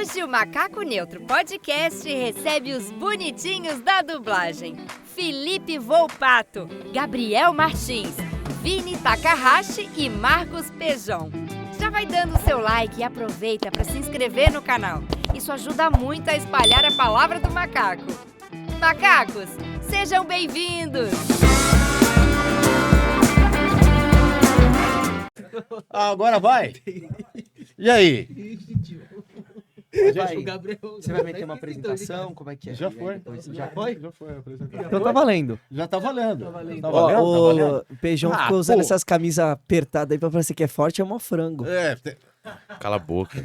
Hoje o Macaco Neutro Podcast recebe os bonitinhos da dublagem. Felipe Volpato, Gabriel Martins, Vini Takahashi e Marcos Pejon. Já vai dando o seu like e aproveita para se inscrever no canal. Isso ajuda muito a espalhar a palavra do macaco. Macacos, sejam bem-vindos! Agora vai! E aí? Vai. Você vai meter uma apresentação? Como é que é? Já foi. Já foi? Já foi a apresentação. Então tá valendo. Já tá valendo. Tá valendo? Tá Ó, valendo? o Peijão ficou usando pô. essas camisas apertadas aí pra parecer que é forte, é mó frango. É, Cala a boca.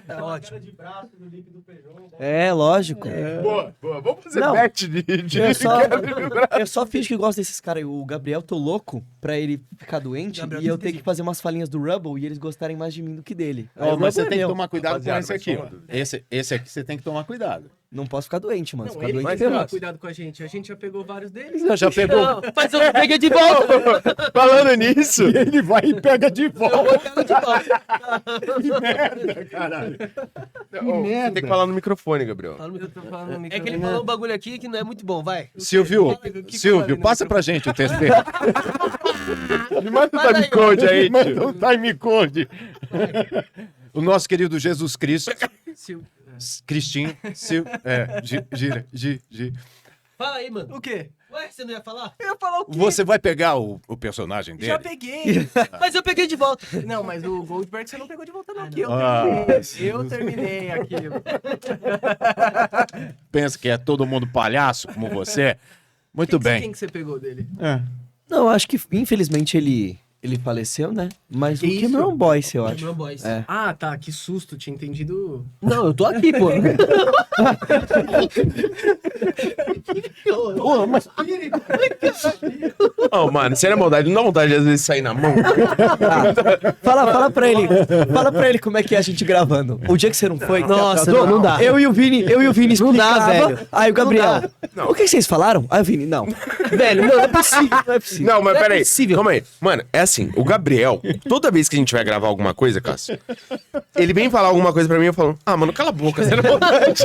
É ótimo. É, lógico. Boa. Vamos fazer Não. bet de Eu só finjo que gosto desses caras. O Gabriel, tô louco pra ele ficar doente e eu ter que fazer umas falinhas do Rubble e eles gostarem mais de mim do que dele. Aí Ó, o mas você Rubble é tem que meu. tomar cuidado com Rapaziada, esse aqui, vai ó. Esse aqui você tem que tomar cuidado. Não posso ficar doente, mano. Não, Ficar ele doente vai ferrou. tomar cuidado com a gente já pegou vários deles. Já pegou. Não, mas eu peguei de volta. Falando nisso, Ele vai e pega de volta. Pega de volta. Que merda, caralho. você tem que falar no microfone, Gabriel. Eu tô falando no microfone. É que ele falou um bagulho aqui que não é muito bom, vai. Silvio, Que eu Silvio, falei no passa pra gente o texto dele. Me manda o time code aí, Manda tio. um time code. O nosso querido Jesus Cristo. Sil- Cristinho. Gira. Fala aí, mano. O quê? Ué, você não ia falar? Eu ia falar o quê? Você vai pegar o personagem dele? Já peguei. Mas eu peguei de volta. Não, mas o Goldberg você não pegou de volta, não. Que eu terminei aquilo. Pensa que é todo mundo palhaço como você? Muito Quem bem. que você pegou dele? Não, acho que infelizmente ele faleceu, né? Mas Que o isso? Cameron Boyce, eu acho. Cameron Boyce. É. Ah, tá. Que susto. Tinha entendido. Não, eu tô aqui, pô. Porra, mas Oh, mano, sério, maldade, não dá vontade de às vezes sair na mão. Fala pra ele. Fala pra ele como é que é a gente gravando. O dia que você não foi. que você Nossa, atrasou, não dá. Eu e o Vini Não dá, explicava. velho. Aí o Gabriel. Não. O que vocês falaram? Aí o Vini, não. Velho, não é possível. Não é possível. Não, mas Não é peraí, possível. calma aí. Mano, é assim, o Gabriel, toda vez que a gente vai gravar alguma coisa, Cássio, ele vem falar alguma coisa pra mim e eu falo, mano, cala a boca, sério, maldade.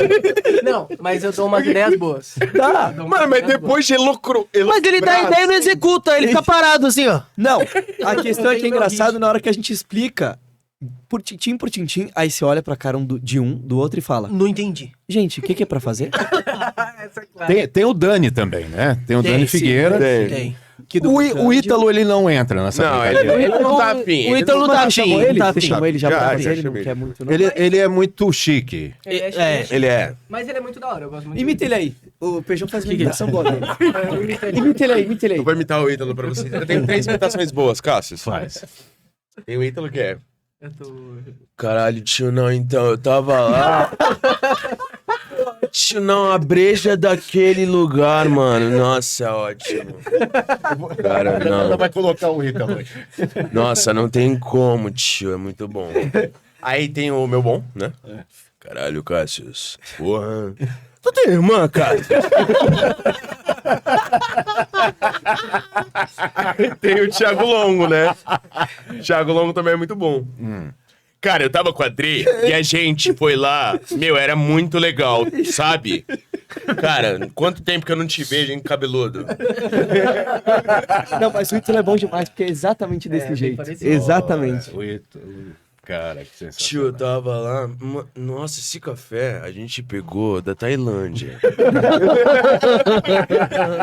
Não, mas eu dou umas ideias boas. Tá. Mano, mas depois de lucro. Mas ele dá ideia e não executa. Ele fica parado assim, ó. Não, a questão é que é engraçado na hora que a gente explica por tintim, aí você olha pra cara de um, do outro e fala: Não entendi. gente, o que é pra fazer? Essa é clara. tem o Dani também, né? Tem o Dani sim, Figueira. Tem. Que O Ítalo, ele não entra nessa Não, brincadeira. ele não tá afim. O Ítalo não tá Você afim. chamou ele? Tá Você afim. chamou ele já Já, pra já fazer? Ele não chamei. quer muito, não. Ele é muito chique. Ele é chique, Ele é. Mas ele é muito da hora. Eu gosto muito Imita ele aí. O Peijão faz uma imitação boa dele. dele. Imita ele aí. Eu vou imitar o Ítalo pra vocês. Eu tenho 3 imitações boas, Cássio. Faz. Tem o Ítalo que é. Eu tô... Caralho, tio, não, então, eu tava lá. Tio, não, a breja daquele lugar, mano. Nossa, é ótimo. Cara, Ela não. vai colocar o Ítalo aí. Nossa, não tem como, tio, é muito bom. Aí tem o meu bom, né? Caralho, Cássius. Porra. Tu tem irmã, Cássius? Tem o Thiago Longo, né? Thiago Longo também é muito bom. Cara, eu tava com a Dre e a gente foi lá. Meu, era muito legal, sabe? Cara, quanto tempo que eu não te vejo, hein, cabeludo? Não, mas o Ítalo é bom demais, porque é exatamente desse bem jeito. parecido. Exatamente. O Ítalo. Cara, que sensacional. Tio, eu tava lá. Nossa, esse café a gente pegou da Tailândia.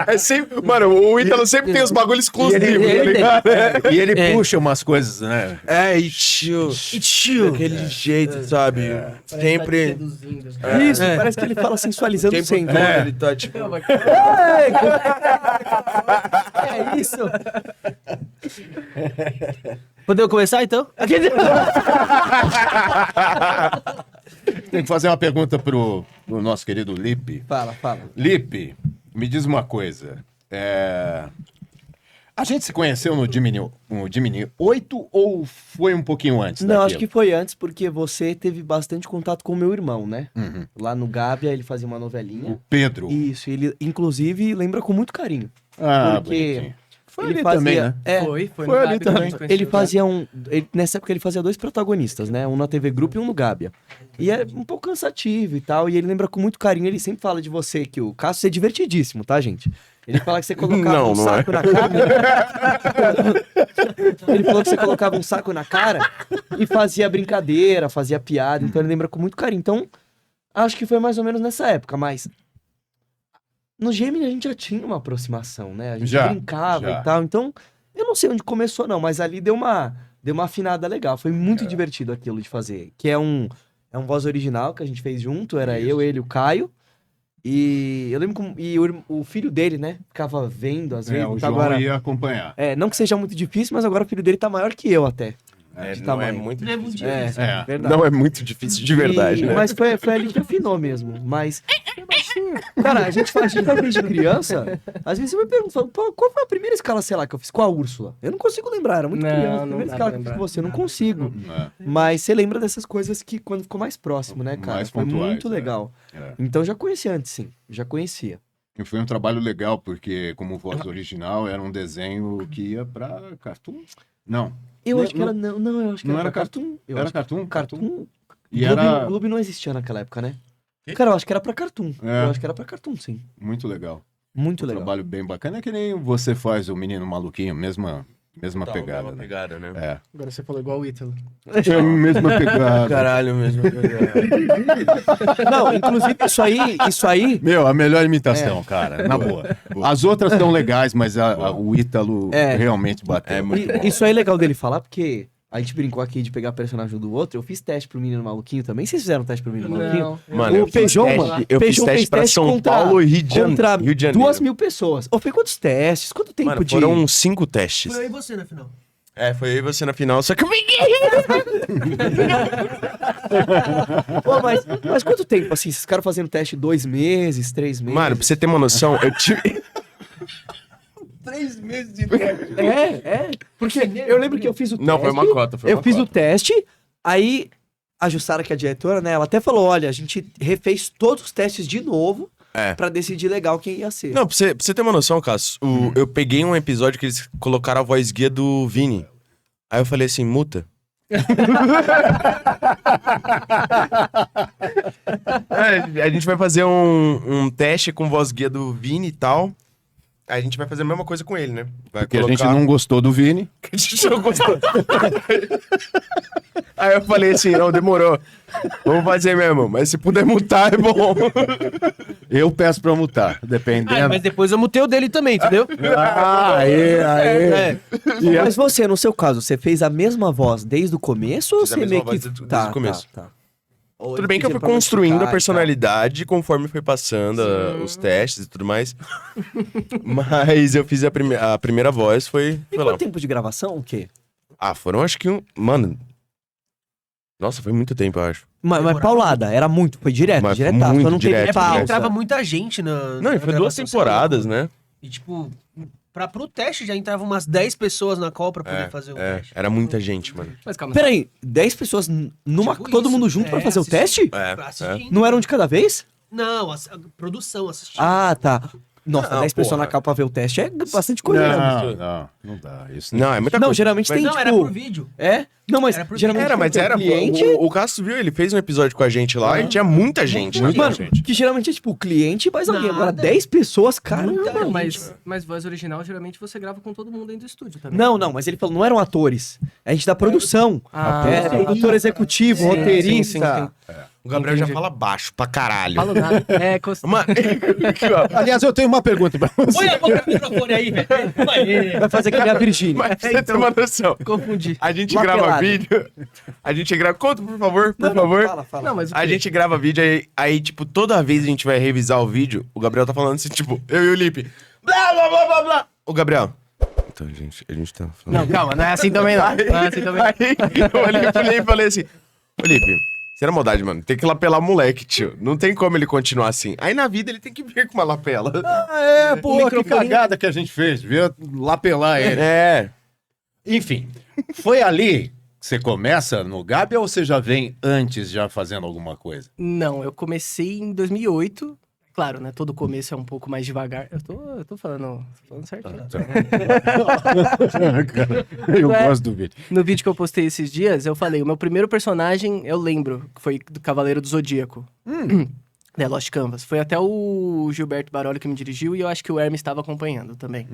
É sempre. Mano, o Ítalo sempre tem os bagulhos exclusivos, tá ligado? E ele puxa umas coisas, né? É, e tio. Daquele jeito, sabe? Sempre. Isso, parece que ele fala sensualizando Tempo sempre. todo ele tá tipo. É isso. Podemos começar, então? Tem que fazer uma pergunta pro nosso querido Lipe. Fala. Lipe, me diz uma coisa. A gente se conheceu no Jimmy 8 ou foi um pouquinho antes? Não, daquilo? acho que foi antes, porque você teve bastante contato com o meu irmão, né? Uhum. Lá no Gávea, ele fazia uma novelinha. O Pedro. Isso, ele inclusive lembra com muito carinho. Ah, porque bonitinho. Foi ele ali fazia, também, né? Foi Foi no ali Gabi que também. a gente conheceu, Ele né? fazia nessa época ele fazia 2 protagonistas, né? Um na TV Grupo e um no Gábia. E é um pouco cansativo e tal. E ele lembra com muito carinho. Ele sempre fala de você, que o Cássio é divertidíssimo, tá, gente? Ele fala que você colocava Não, um não saco na cara. Ele falou que você colocava um saco na cara e fazia brincadeira, fazia piada. Então ele lembra com muito carinho. Então, acho que foi mais ou menos nessa época, mas. No Gemini a gente já tinha uma aproximação, né? A gente Já, brincava já. e tal. Então, eu não sei onde começou, não, mas ali deu uma afinada legal. Foi muito divertido aquilo de fazer. Que é um voz original que a gente fez junto. Era eu, ele, o Caio. E eu lembro que o filho dele, né? Ficava vendo às vezes. o tá João agora, ia acompanhar. não que seja muito difícil, mas agora o filho dele tá maior que eu até. É, de não é tamanho. muito Não é difícil. muito difícil. É. Verdade. Não é muito difícil de verdade, né? Mas foi ali que afinou mesmo. Mas. Cara, a gente faz desde criança. Às vezes você me pergunta, pô, qual foi a primeira escala, sei lá, que eu fiz com a Úrsula? Eu não consigo lembrar, era muito Não, criança. A não primeira dá escala pra que eu fiz com lembrar. você, eu não consigo. É. Mas você lembra dessas coisas que quando ficou mais próximo, né, cara? Mais Foi pontuais, muito é. legal. É. Então eu já conhecia antes, sim. Já conhecia. E foi um trabalho legal, porque como voz original era um desenho que ia pra Cartoon. Não. Eu Não- acho que era. Não, eu acho que não era era pra Cartoon. Eu Era acho que Cartoon? Cartoon. E Globo, era Globo não existia naquela época, né? Cara, eu acho que era pra Cartoon. É. Eu acho que era pra Cartoon, sim. muito legal. Muito Um legal. trabalho bem bacana. É que nem você faz o Menino Maluquinho, mesma Tal, pegada. mesma Né? pegada, né? É. Agora você falou igual o Ítalo. É a mesma pegada. Caralho mesmo. Não, inclusive isso aí. Meu, a melhor imitação, cara. Na boa. As outras estão legais, mas o Ítalo realmente bateu. É muito bom. Isso aí é legal dele falar, porque a gente brincou aqui de pegar personagem um do outro. Eu fiz teste pro Menino Maluquinho também. Vocês fizeram teste pro Menino Maluquinho? Não. Mano, O eu fiz Peugeot, teste- mano. eu fiz Peugeot teste fez pra teste São contra- Paulo e Rio de Contra Rio de Janeiro. 2.000 pessoas. Ô, foi quantos testes? Quanto tempo Mano, de... foram uns 5 testes. Foi eu e você na final. Foi eu e você na final, só que eu Pô, mas quanto tempo, assim? Esses caras fazendo teste 2 meses, 3 meses? Mano, pra você ter uma noção, eu tive... 3 meses de tempo. Porque eu lembro que eu fiz o teste. Não, foi uma cota, foi Eu uma fiz cota. o teste, aí a Jussara, que é a diretora, né? Ela até falou, olha, a gente refez todos os testes de novo pra decidir legal quem ia ser. Não, pra você ter uma noção, Cássio, eu peguei um episódio que eles colocaram a voz guia do Vini. Aí eu falei assim, muta. A gente vai fazer um teste com voz guia do Vini e tal. Aí a gente vai fazer a mesma coisa com ele, né? Vai Porque a gente não gostou do Vini. A gente não gostou. Aí eu falei assim, não, demorou. Vamos fazer mesmo, mas se puder mutar é bom. Eu peço pra mutar, dependendo. Mas depois eu mutei o dele também, entendeu? É. Mas você, no seu caso, você fez a mesma voz desde o começo ou Fiz a você mesma meio que... voz desde o começo. Tá. Tudo bem que eu fui construindo a personalidade conforme foi passando os testes e tudo mais. Mas eu fiz a primeira voz, foi E lá. quanto tempo de gravação? O quê? Foram acho que Mano. Nossa, foi muito tempo, eu acho. Mas paulada, era muito, foi direto, Mas diretaço, muito não teve direto, pausa. Entrava muita gente na. Não, e foi 2 temporadas, né? E tipo, pro teste já entrava umas 10 pessoas na call pra poder fazer o teste. Era muita gente, mano. Mas calma. Peraí, 10 pessoas numa... Tipo todo isso. mundo junto pra fazer o assistindo. teste? Assistindo. Não era um de cada vez? Não, a produção assistindo. Ah, tá. Nossa, Não, 10 pessoas porra. na capa pra ver o teste é bastante coisa. Não dá. Isso Não, é muita Não, coisa. geralmente tem, Não, tipo... era por vídeo. É? Não, mas Era por geralmente vídeo. Mas era, cliente... o Cássio viu, ele fez um episódio com a gente lá e tinha muita gente. Mano, que geralmente é tipo o cliente mais alguém. Agora Nada. 10 pessoas, cara. Não, mas voz original, geralmente você grava com todo mundo dentro do estúdio também. Não, mas ele falou, não eram atores. A gente da produção. Ah, Produtor executivo, Sim, roteirista. O Gabriel já Entendi. fala baixo pra caralho. Falo nada. Mano, Aliás, eu tenho uma pergunta pra você. Põe a boca no microfone aí, velho. Vai fazer que nem a Virgínia. mas você tem uma noção. Confundi. A gente Lapelado. grava vídeo. A gente grava. Conta, por favor, por favor. Fala. Não, mas o A quê? gente grava vídeo, aí, tipo, toda vez a gente vai revisar o vídeo, o Gabriel tá falando assim, tipo, eu e o Lipe. Blá, blá, blá, blá, blá. Ô, Gabriel. Então, gente, a gente tá falando. Não, calma, não é assim também não. Não é assim também. Aí eu olhei pro Lipe e falei assim, ô Lipe, será moldade, mano. Tem que lapelar o moleque, tio. Não tem como ele continuar assim. Aí na vida ele tem que vir com uma lapela. Pô, que cagada que a gente fez. Veio lapelar ele. É. Enfim, foi ali que você começa no Gabi ou você já vem antes já fazendo alguma coisa? Não, eu comecei em 2008. Claro, né? Todo começo é um pouco mais devagar. Eu tô falando certinho. Cara, eu É. gosto do vídeo. No vídeo que eu postei esses dias, eu falei, o meu primeiro personagem, eu lembro, que foi do Cavaleiro do Zodíaco. The Lost Canvas. Foi até o Gilberto Baroli que me dirigiu e eu acho que o Hermes estava acompanhando também.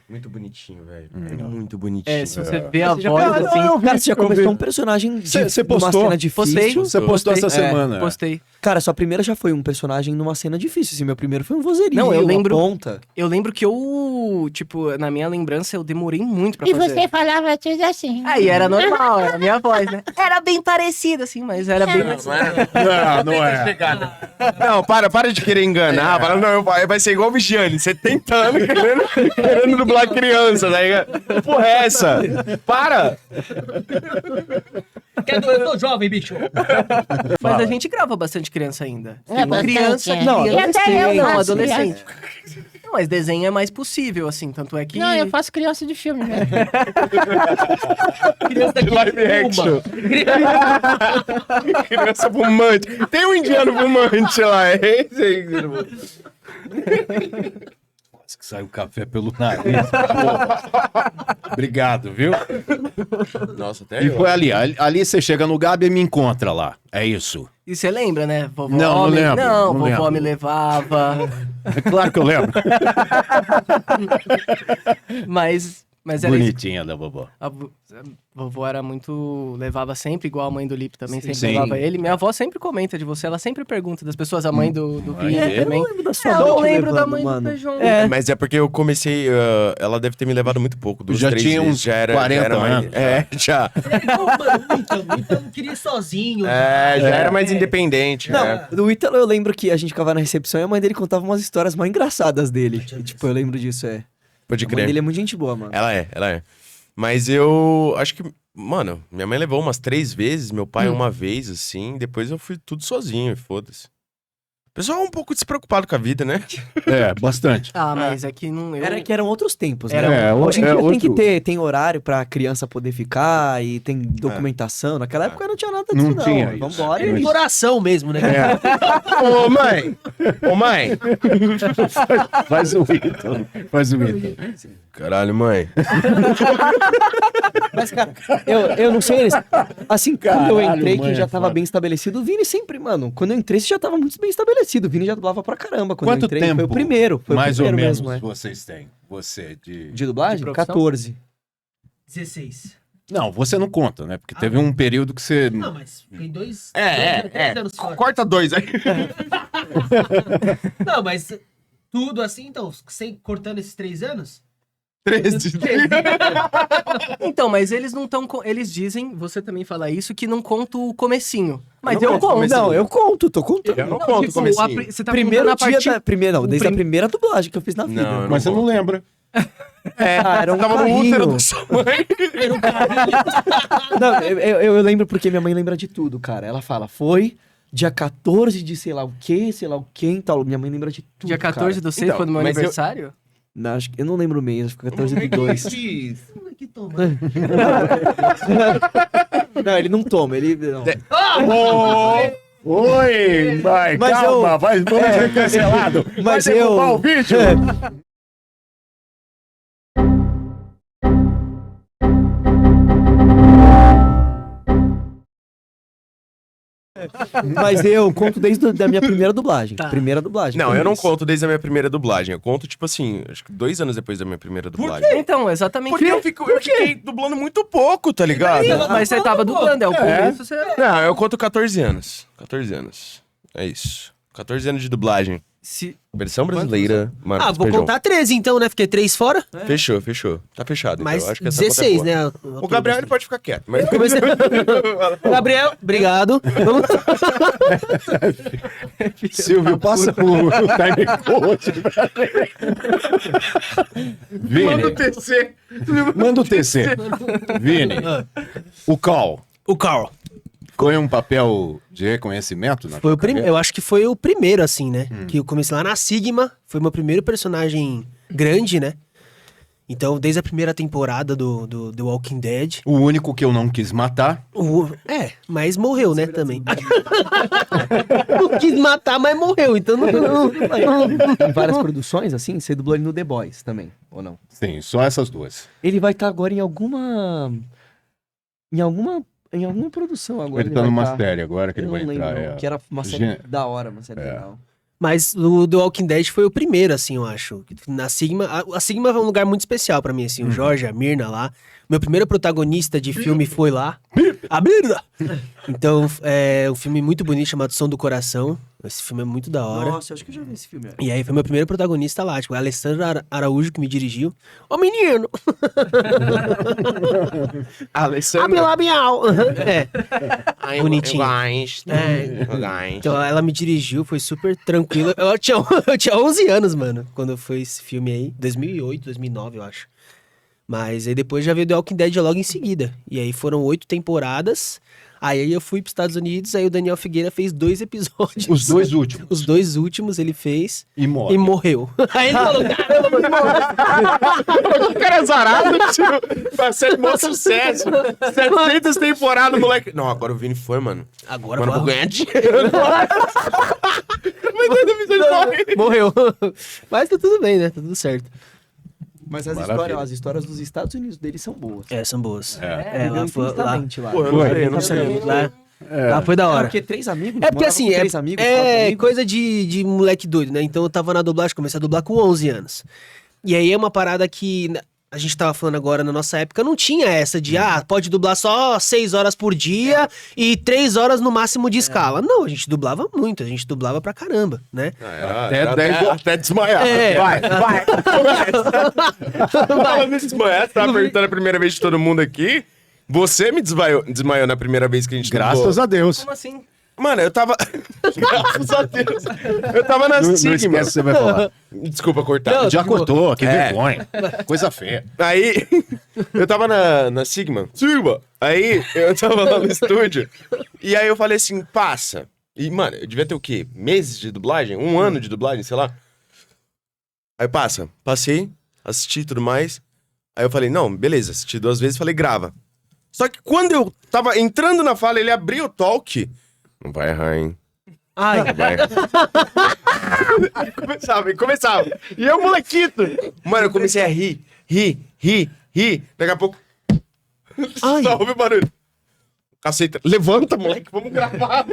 Muito bonitinho, velho. Muito bonitinho. É, se você vê a Você já voz, pensou- assim... Cara, você já começou um personagem Você numa postou? cena difícil. Postei. Você postou essa Postei. semana. Postei. Cara, sua primeira já foi um personagem numa cena difícil, assim. Meu primeiro foi um vozerio, Não, eu uma lembro- ponta. Eu lembro que eu, tipo, na minha lembrança, eu demorei muito pra E fazer. você falava tudo assim. Aí era normal, era a minha voz, né? Era bem parecida, assim, mas era bem... Não é. Não, para de querer enganar. Fala, não, vai ser igual o Vigiane. 70 anos querendo dublar criança, tá ligado? Que porra é essa? Para! Eu tô jovem, bicho. Mas a gente grava bastante criança ainda. É bastante, Criança, é. Não, E até eu não, faço adolescente. Não, mas desenho é mais possível, assim, tanto é que... Não, eu faço criança de filme mesmo. De live action. Criança fumante. Tem um indiano fumante lá, é esse aí. Quase que saiu café pelo nariz. Porra. Obrigado, viu? Nossa, até E eu. foi ali. Ali você chega no Gabi e me encontra lá. É isso. E você lembra, né? Vovó Não lembro, Não, não vovó lembro. me levava. É claro que eu lembro. Mas era isso. Bonitinha da vovó. A vovó era muito... Levava sempre, igual a mãe do Lipe também, sempre Sim. levava ele. Minha avó sempre comenta de você, ela sempre pergunta das pessoas, a mãe do Vini É, também. Da sua Eu não avó lembro da levando, mãe mano. do Feijão. É. Mas é porque eu comecei. Ela deve ter me levado muito pouco. Duas, Já 3 tinha vezes. uns Já era 40 mais. anos. É, já. Então não queria ir sozinho. Já era mais independente. Não, é. do Ítalo eu lembro que a gente ficava na recepção e a mãe dele contava umas histórias mais engraçadas dele. E, tipo, eu lembro disso, é. Pode A mãe crer. dele é muito gente boa, mano. Ela é. Mas eu acho que, mano, minha mãe levou umas 3 vezes, meu pai uma vez, assim, depois eu fui tudo sozinho, e foda-se. O pessoal é um pouco despreocupado com a vida, né? É, bastante. Ah, mas é que não... Era que eram outros tempos, né? Era- Hoje em dia é tem outro- que ter, tem horário pra criança poder ficar e tem documentação. Naquela época não tinha nada disso, Não não. tinha isso. Vambora. É e- coração mesmo, né? Ô, mãe! Ô, mãe! Faz o Ítalo. Faz o Ítalo. Caralho, mãe. Mas, cara, eu não sei, eles... assim, quando eu Caralho, entrei, mãe, que já é tava foda. bem estabelecido, o Vini sempre, mano, quando eu entrei, você já tava muito bem estabelecido. O Vini já dublava pra caramba. Quando Quanto eu entrei, tempo? foi o primeiro. Foi Mais o ou primeiro menos mesmo, é. vocês têm. Você de... De dublagem? De profissão? 14. 16. Não, você não conta, né? Porque teve um período que você... Não, mas tem dois... É. 3 anos fora. Corta 2 aí. Não, mas tudo assim, então, sem, cortando esses 3 anos... 13. Então, mas eles não estão... Eles dizem, você também fala isso, que não conta o comecinho. Mas Eu eu não conto conto. comecinho. Não, eu conto, tô contando. Eu não conto tipo, comecinho. Você tá Primeiro contando a dia partir... da... Primeiro, não, o desde a prim- primeira dublagem que eu fiz na vida. Não, Mas você não lembra. Era um Tava no carrinho. útero da sua mãe. Não, eu lembro porque minha mãe lembra de tudo, cara. Ela fala, foi dia 14 de sei lá o que e tal. Minha mãe lembra de tudo, Dia 14 do 6 Então, foi no meu mas eu- aniversário? Não, acho que eu não lembro o mês, acho que foi 14 do 2. Que toma. Não, ele não toma, ele... Não. Oi, vai, Mas calma, eu- vamos ser cancelado. Mas Vai derrubar eu- o vídeo. Mas eu conto desde a minha primeira dublagem. Tá. Primeira dublagem. Não, foi eu não isso. conto desde a minha primeira dublagem. Eu conto, tipo assim, acho que 2 anos depois da minha primeira dublagem. Então, exatamente. Porque eu fiquei dublando muito pouco, tá ligado? Mas você tava dublando, é o começo, você... Não, eu conto 14 anos. 14 anos. É isso. 14 anos de dublagem. Se... Versão brasileira, mano. Ah, vou contar 13 então, né? Fiquei 3 fora. Fechou. Tá fechado. Mas então. Eu acho que essa conta é 16, boa. né? O Gabriel, ele pode ficar quieto. Mas... Gabriel, obrigado. Vamos... Silvio, passa o time code. Vini, Manda o TC. manda o TC. Vini, o Call O Carl. foi um papel de reconhecimento? Na Foi o tua primeiro, carreira? eu acho que foi o primeiro, assim, né? Que eu comecei lá na Sigma, foi meu primeiro personagem grande, né? Então, desde a primeira temporada do The Walking Dead. O único que eu não quis matar. Mas morreu, né, também. Não quis matar, mas morreu. Então não. Tem várias produções, assim, você dublou ele no The Boys também, ou não? Sim, só essas duas. Ele vai estar agora em alguma produção agora. Ele tá vai numa tá. série agora que ele Eu vai não entrar. lembro, que era uma série da hora, uma série legal. Mas o The Walking Dead foi o primeiro, assim, eu acho. Na Sigma, a Sigma é um lugar muito especial pra mim, assim. O Jorge, a Mirna lá. Meu primeiro protagonista de filme foi lá. A Mirna! Então, é um filme muito bonito chamado Som do Coração. Esse filme é muito da hora. Nossa, eu acho que eu já vi esse filme. E aí foi meu primeiro protagonista lá, tipo, Alessandro Araújo que me dirigiu. Ô menino! Abre lá, miau! Bonitinho. Então ela me dirigiu, foi super tranquila. Eu tinha 11 anos, mano, quando foi esse filme aí. 2008, 2009, eu acho. Mas aí depois já veio The Walking Dead logo em seguida. E aí foram 8 temporadas. Aí eu fui pros Estados Unidos, aí o Daniel Figueira fez 2 episódios. Os 2 últimos. Os 2 últimos ele fez E morre. e morreu. Aí ele falou, caramba, Que cara azarado, tio. Vai ser maior sucesso. 700 temporadas, moleque. Não, agora o Vini foi, mano. agora Mano, vou vai. ganhar dinheiro. Mas ainda me ele morre. Morreu. Mas tá tudo bem, né? Tá tudo certo. Mas Maravilha. as histórias dos Estados Unidos deles são boas. São boas. É, lá foi lá. intensamente lá. Pô, eu não sei, eu não sei. Lá foi da É hora. porque 3 amigos? É porque Morava assim, com 3 amigos, 4 é amigos? coisa de moleque doido, né? Então eu tava na dublagem, comecei a dublar com 11 anos. E aí é uma parada que a gente tava falando agora, na nossa época, não tinha essa de, pode dublar só 6 horas por dia e 3 horas no máximo de escala. Não, a gente dublava muito, a gente dublava pra caramba, né? Até desmaiar. Vai. Falando em desmaiar, você tava perguntando a primeira vez de todo mundo aqui. Você me desmaiou na primeira vez que a gente Graças a Deus. Como assim? Mano, eu tava. Graças a Deus. Eu tava na Não Sigma. esquece o que você vai falar. Desculpa cortar. Não, Já cortou, que É. vergonha. Coisa feia. Aí, eu tava na Sigma. Aí, eu tava lá no estúdio. E aí eu falei assim, passa. E, mano, eu devia ter o quê? Meses de dublagem? 1 ano de dublagem, sei lá. Aí passa. Passei, assisti e tudo mais. Aí eu falei, não, beleza, assisti 2 vezes, falei, grava. Só que quando eu tava entrando na fala, ele abriu o talk. Não vai errar, hein? Ai, Não vai errar. Começava. E eu, molequito. Mano, eu comecei a rir. Daqui a pouco, só ouve o barulho. Caceta, levanta, moleque, vamos gravar.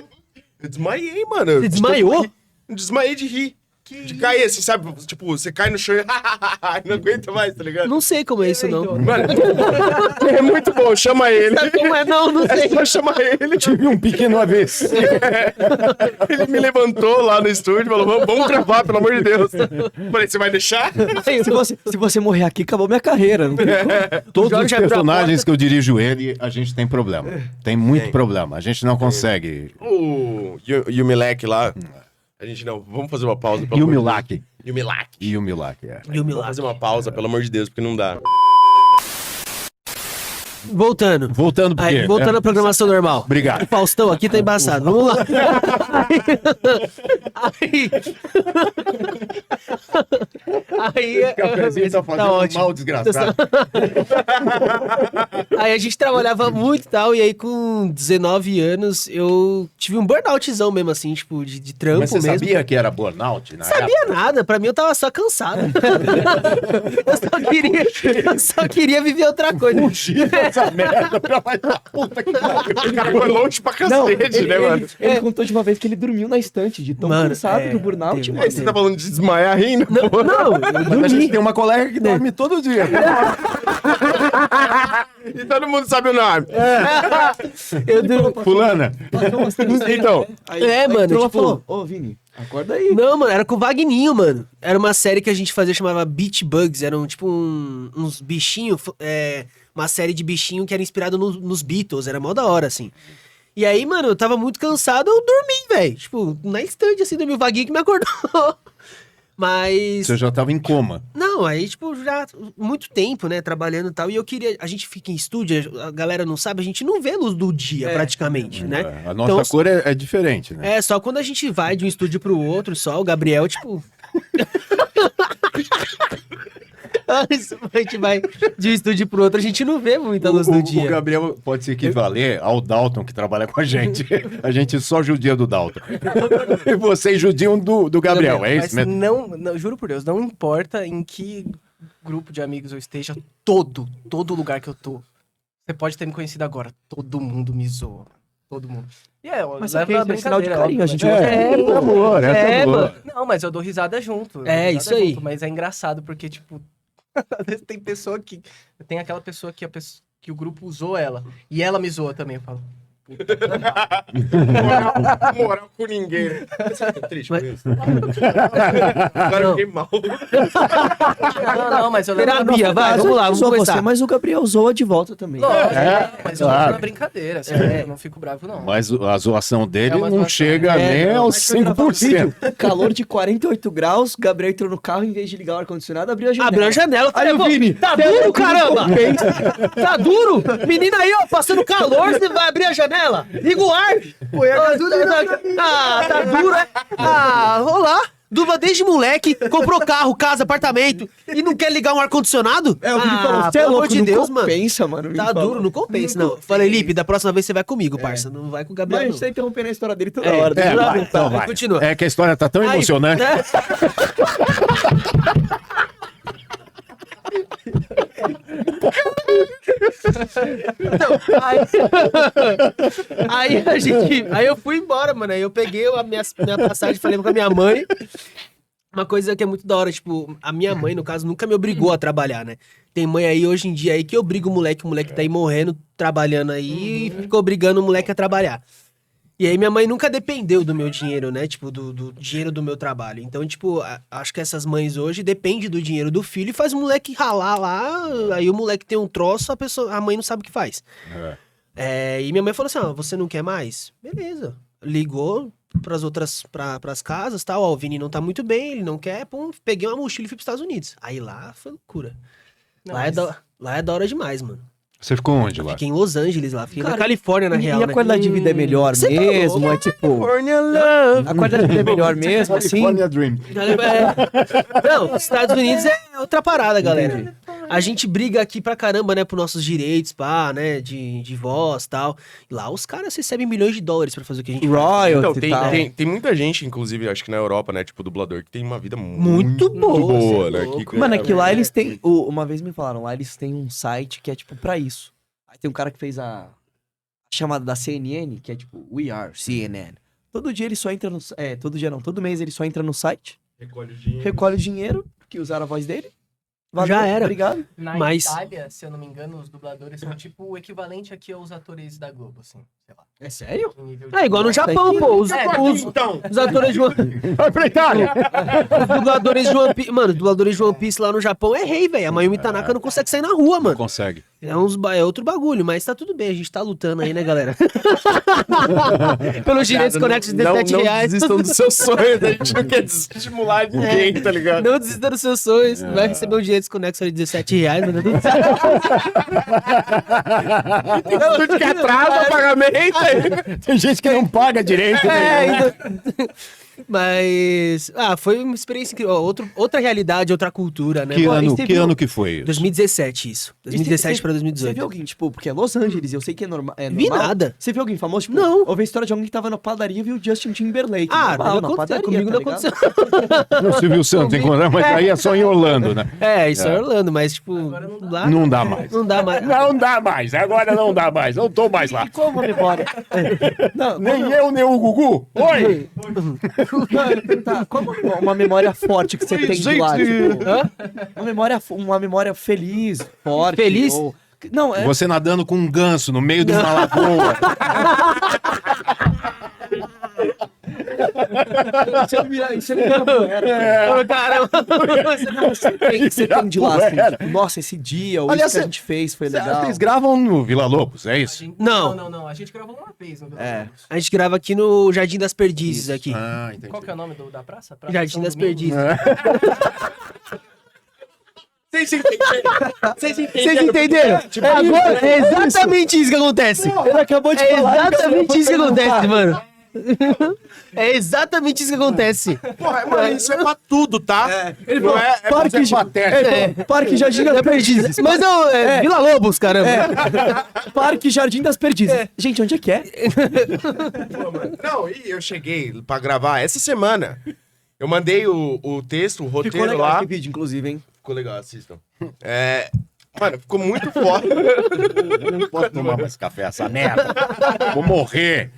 Eu desmaiei, mano. Você desmaiou? Desmaiei de rir. De cair, assim, sabe? Tipo, você cai no chão e não aguenta mais, tá ligado? não sei como é isso, não. Mano, é muito bom, chama ele. Como é, não É sei. só chamar ele. Tive um pequeno avesso. Ele me levantou lá no estúdio e falou, vamos gravar, pelo amor de Deus. Falei, você vai deixar? Se você morrer aqui, acabou minha carreira. Não tem como. Todos Jorge os abriu a personagens que eu dirijo ele, a gente tem problema. Tem muito problema. A gente não consegue. E o Milek lá. A gente não, vamos fazer uma pausa. pelo E o amor de Milak. Deus. E o Milak. E o Milak, é. E o Vamos milagre. fazer uma pausa, pelo amor de Deus, porque não dá. Voltando. Voltando pro quê? Voltando à programação normal. Obrigado. O Faustão aqui tá embaçado. Vamos lá. Aí, Cafezinho tá fazendo ótimo. mal desgraçado. Aí a gente trabalhava muito e tal, e aí com 19 anos eu tive um burnoutzão mesmo, assim, tipo, de trampo Mas você mesmo. sabia que era burnout na época? Sabia nada, pra mim eu tava só cansado. eu só queria viver outra coisa. Essa merda, pela puta que pariu. O cara foi longe pra cacete, né, mano? Ele contou de uma vez que ele dormiu na estante, de tão Mano, cansado do burnout, teve. mano. Aí você tá falando de desmaiar rindo? Não, eu Mas a gente dormi. tem uma colega que dorme todo dia. E todo mundo sabe o nome. Eu dormi. Fulana. Então, Mano, Entrou lá e tipo... falou, ô Vini, acorda aí. Não, mano, era com o Vagninho, mano. Era uma série que a gente fazia, chamava Beach Bugs. Eram, tipo, uns bichinhos, uma série de bichinho que era inspirado nos Beatles. Era mó da hora, assim. E aí, mano, eu tava muito cansado, eu dormi, velho. Tipo, na estante, assim, dormi o Vaguinho que me acordou. Mas... Você já tava em coma. Não, aí, tipo, já muito tempo, né, trabalhando e tal. E eu queria... A gente fica em estúdio, a galera não sabe, a gente não vê luz do dia, praticamente, né? A nossa Então, cor é diferente, né? só quando a gente vai de um estúdio pro outro, só o Gabriel, tipo... A gente vai de um estúdio pro outro, a gente não vê muita luz do O dia. Gabriel pode se equivaler ao Dalton, que trabalha com a gente. A gente só judia do Dalton. E vocês judiam do Gabriel, é Mas isso mesmo? não, juro por Deus, não importa em que grupo de amigos eu esteja, todo lugar que eu tô. Você pode ter me conhecido agora, todo mundo me zoa. Todo mundo. E Mas leva ok, na isso é sinal de brincadeira, carinho, a gente óbvio, gosta. É, por amor, é por amor. mano. Não, mas eu dou risada junto. eu dou É, risada isso aí. junto, mas é engraçado porque, tipo, às vezes tem pessoa que... Tem aquela pessoa que o grupo usou ela. E ela me zoa também, eu falo. Moral com ninguém. Né? Você tá triste Mas- com isso? Agora eu Não. fiquei mal. Não, mas eu levo na Terapia, vai, vamos lá, vamos Zoa conversar. você, mas o Gabriel zoa de volta também. Lógico, mas eu levo claro. na brincadeira, assim, eu não fico bravo, não. Mas a zoação dele É uma não zoação. chega nem aos Mas foi gravar um 5%. vídeo, calor de 48 graus, Gabriel entrou no carro, em vez de ligar o ar-condicionado, abriu a janela. Abriu a janela. Aí o Pô, Vini, tá duro, caramba! Tá duro? Menina aí, ó, passando calor, você vai abrir a janela? Liga o ar. Tá duro, é? Ah, vou lá. Dubla desde moleque, comprou carro, casa, apartamento e não quer ligar um ar-condicionado? É, o Vini falou, você é pelo louco, amor de não Deus, mano. compensa, mano. o Vini Tá falou. duro, não compensa, não. Falei, Lipe, da próxima vez você vai comigo, parça. Não vai com o Mas Gabriel, a não. gente tá interrompendo a história dele toda É, hora. É, deixa eu vai, voltar. então vai. Continua. É que a história tá tão Aí, emocionante. né? Aí eu fui embora, mano. Aí eu peguei a minha passagem, falei com a minha mãe. Uma coisa que é muito da hora, tipo, a minha mãe, no caso, nunca me obrigou a trabalhar, né? Tem mãe aí, hoje em dia, aí que obriga o moleque tá aí morrendo, trabalhando aí, e fica obrigando o moleque a trabalhar. E aí minha mãe nunca dependeu do meu dinheiro, né? Tipo, do dinheiro do meu trabalho. Então, tipo, acho que essas mães hoje dependem do dinheiro do filho e faz o moleque ralar lá, aí o moleque tem um troço, a mãe não sabe o que faz. E minha mãe falou assim, ó, você não quer mais? Beleza. Ligou pras casas, tal, ó, o Vini não tá muito bem, ele não quer, pum, peguei uma mochila e fui pros Estados Unidos. Aí lá foi loucura. Não, Lá, mas- lá é da hora demais, mano. Você ficou onde lá? Fiquei em Los Angeles lá, fiquei na Cara, Califórnia, na real, E a né? qualidade de vida é melhor Você tá mesmo? louco? É tipo. California Love. A qualidade de vida é melhor mesmo, assim? California Dream. Não, os Estados Unidos é outra parada, galera. A gente briga aqui pra caramba, né, por nossos direitos, pá, né, de voz e tal. E lá os caras recebem milhões de dólares pra fazer o que a gente faz. Royalty Então, e tal. tem muita gente, inclusive, acho que na Europa, né? Tipo, dublador, que tem uma vida Muito boa, boa, cê é né? louco. Que- Mano, é que lá eles têm. Uma vez me falaram, lá eles têm um site que é tipo pra isso. Aí tem um cara que fez a chamada da CNN, que é tipo We Are CNN. Todo dia ele só entra no. Todo dia não, todo mês ele só entra no site, Recolhe o dinheiro. recolhe o dinheiro, que usaram a voz dele. Já era. Obrigado. Na Mas- Itália, se eu não me engano, os dubladores são tipo o equivalente aqui aos atores da Globo, assim, sei lá. É sério? em nível de- É igual no Japão, aqui- pô. Os Então, atores de One Vai pra Itália! Os dubladores de One Piece. Mano, os dubladores de One Piece lá no Japão é rei, velho. A Mayumi Tanaka não consegue sair na rua, mano. Consegue. É outro bagulho, mas tá tudo bem, a gente tá lutando aí, né, galera? Pelos direitos conexos de R$17. não desistam dos seus sonhos, a gente não quer desestimular ninguém, tá ligado? Não desista dos seus sonhos. Vai receber um direitos conexos de R$17, mas tá tudo certo. Tem tudo que atrasa o pagamento aí. Tem gente que não paga direito. né? Ainda. Mas. Foi uma experiência incrível. Ó, outra realidade, outra cultura, né? Que Pô, ano, você que viu- ano que foi isso? 2017, isso. 2017 pra Você 2018. viu alguém, tipo, porque é Los Angeles, eu sei que é, Vi normal. nada. Você viu alguém famoso? Tipo, Não. Houve a história de alguém que tava na padaria e viu o Justin Timberlake. Ah, normal, não aconteceu. Comigo tá não ligado? aconteceu. No Silvio Santos encontrar, mas aí é só em Orlando, né? Isso é Orlando, mas, tipo, lá. Não dá mais. Não dá mais. Não dá mais, agora não dá mais, não tô mais lá. E como a memória? Não, Nem eu, nem o Gugu. Oi! tá, como uma memória forte que você tem de lá? Tipo, uma memória feliz, forte. Feliz? Ou... Não, é. Você nadando com um ganso no meio de uma lagoa. Isso é Ibirapuera. Caramba. Você tem de lá, assim, tipo, nossa, esse dia, ou Aliás, isso que a gente fez foi legal. Vocês gravam no Vila Lobos, é isso? Não. Não. A gente gravou uma vez no Vila É. Lobos. A gente grava aqui no Jardim das Perdizes, aqui. Ah, entendi. Qual que é o nome da praça? Praça Jardim São das Domingos? Perdizes. Vocês entenderam? Vocês entenderam? Agora é exatamente isso que acontece. Ele acabou de É falar. exatamente isso que acontece, mano. É exatamente isso que acontece. Porra, mano, isso é pra tudo, tá? Ele Não falou, Parque Jardim das Perdizes. Mas não, Vila Lobos, caramba. Parque Jardim das Perdizes. Gente, onde é que é? Pô, mano. Não, e eu cheguei pra gravar essa semana. Eu mandei o texto, o roteiro Ficou legal lá. esse vídeo, inclusive, hein? Ficou legal, assistam. Mano, ficou muito foda. Não posso tomar mais café, essa merda. Vou morrer.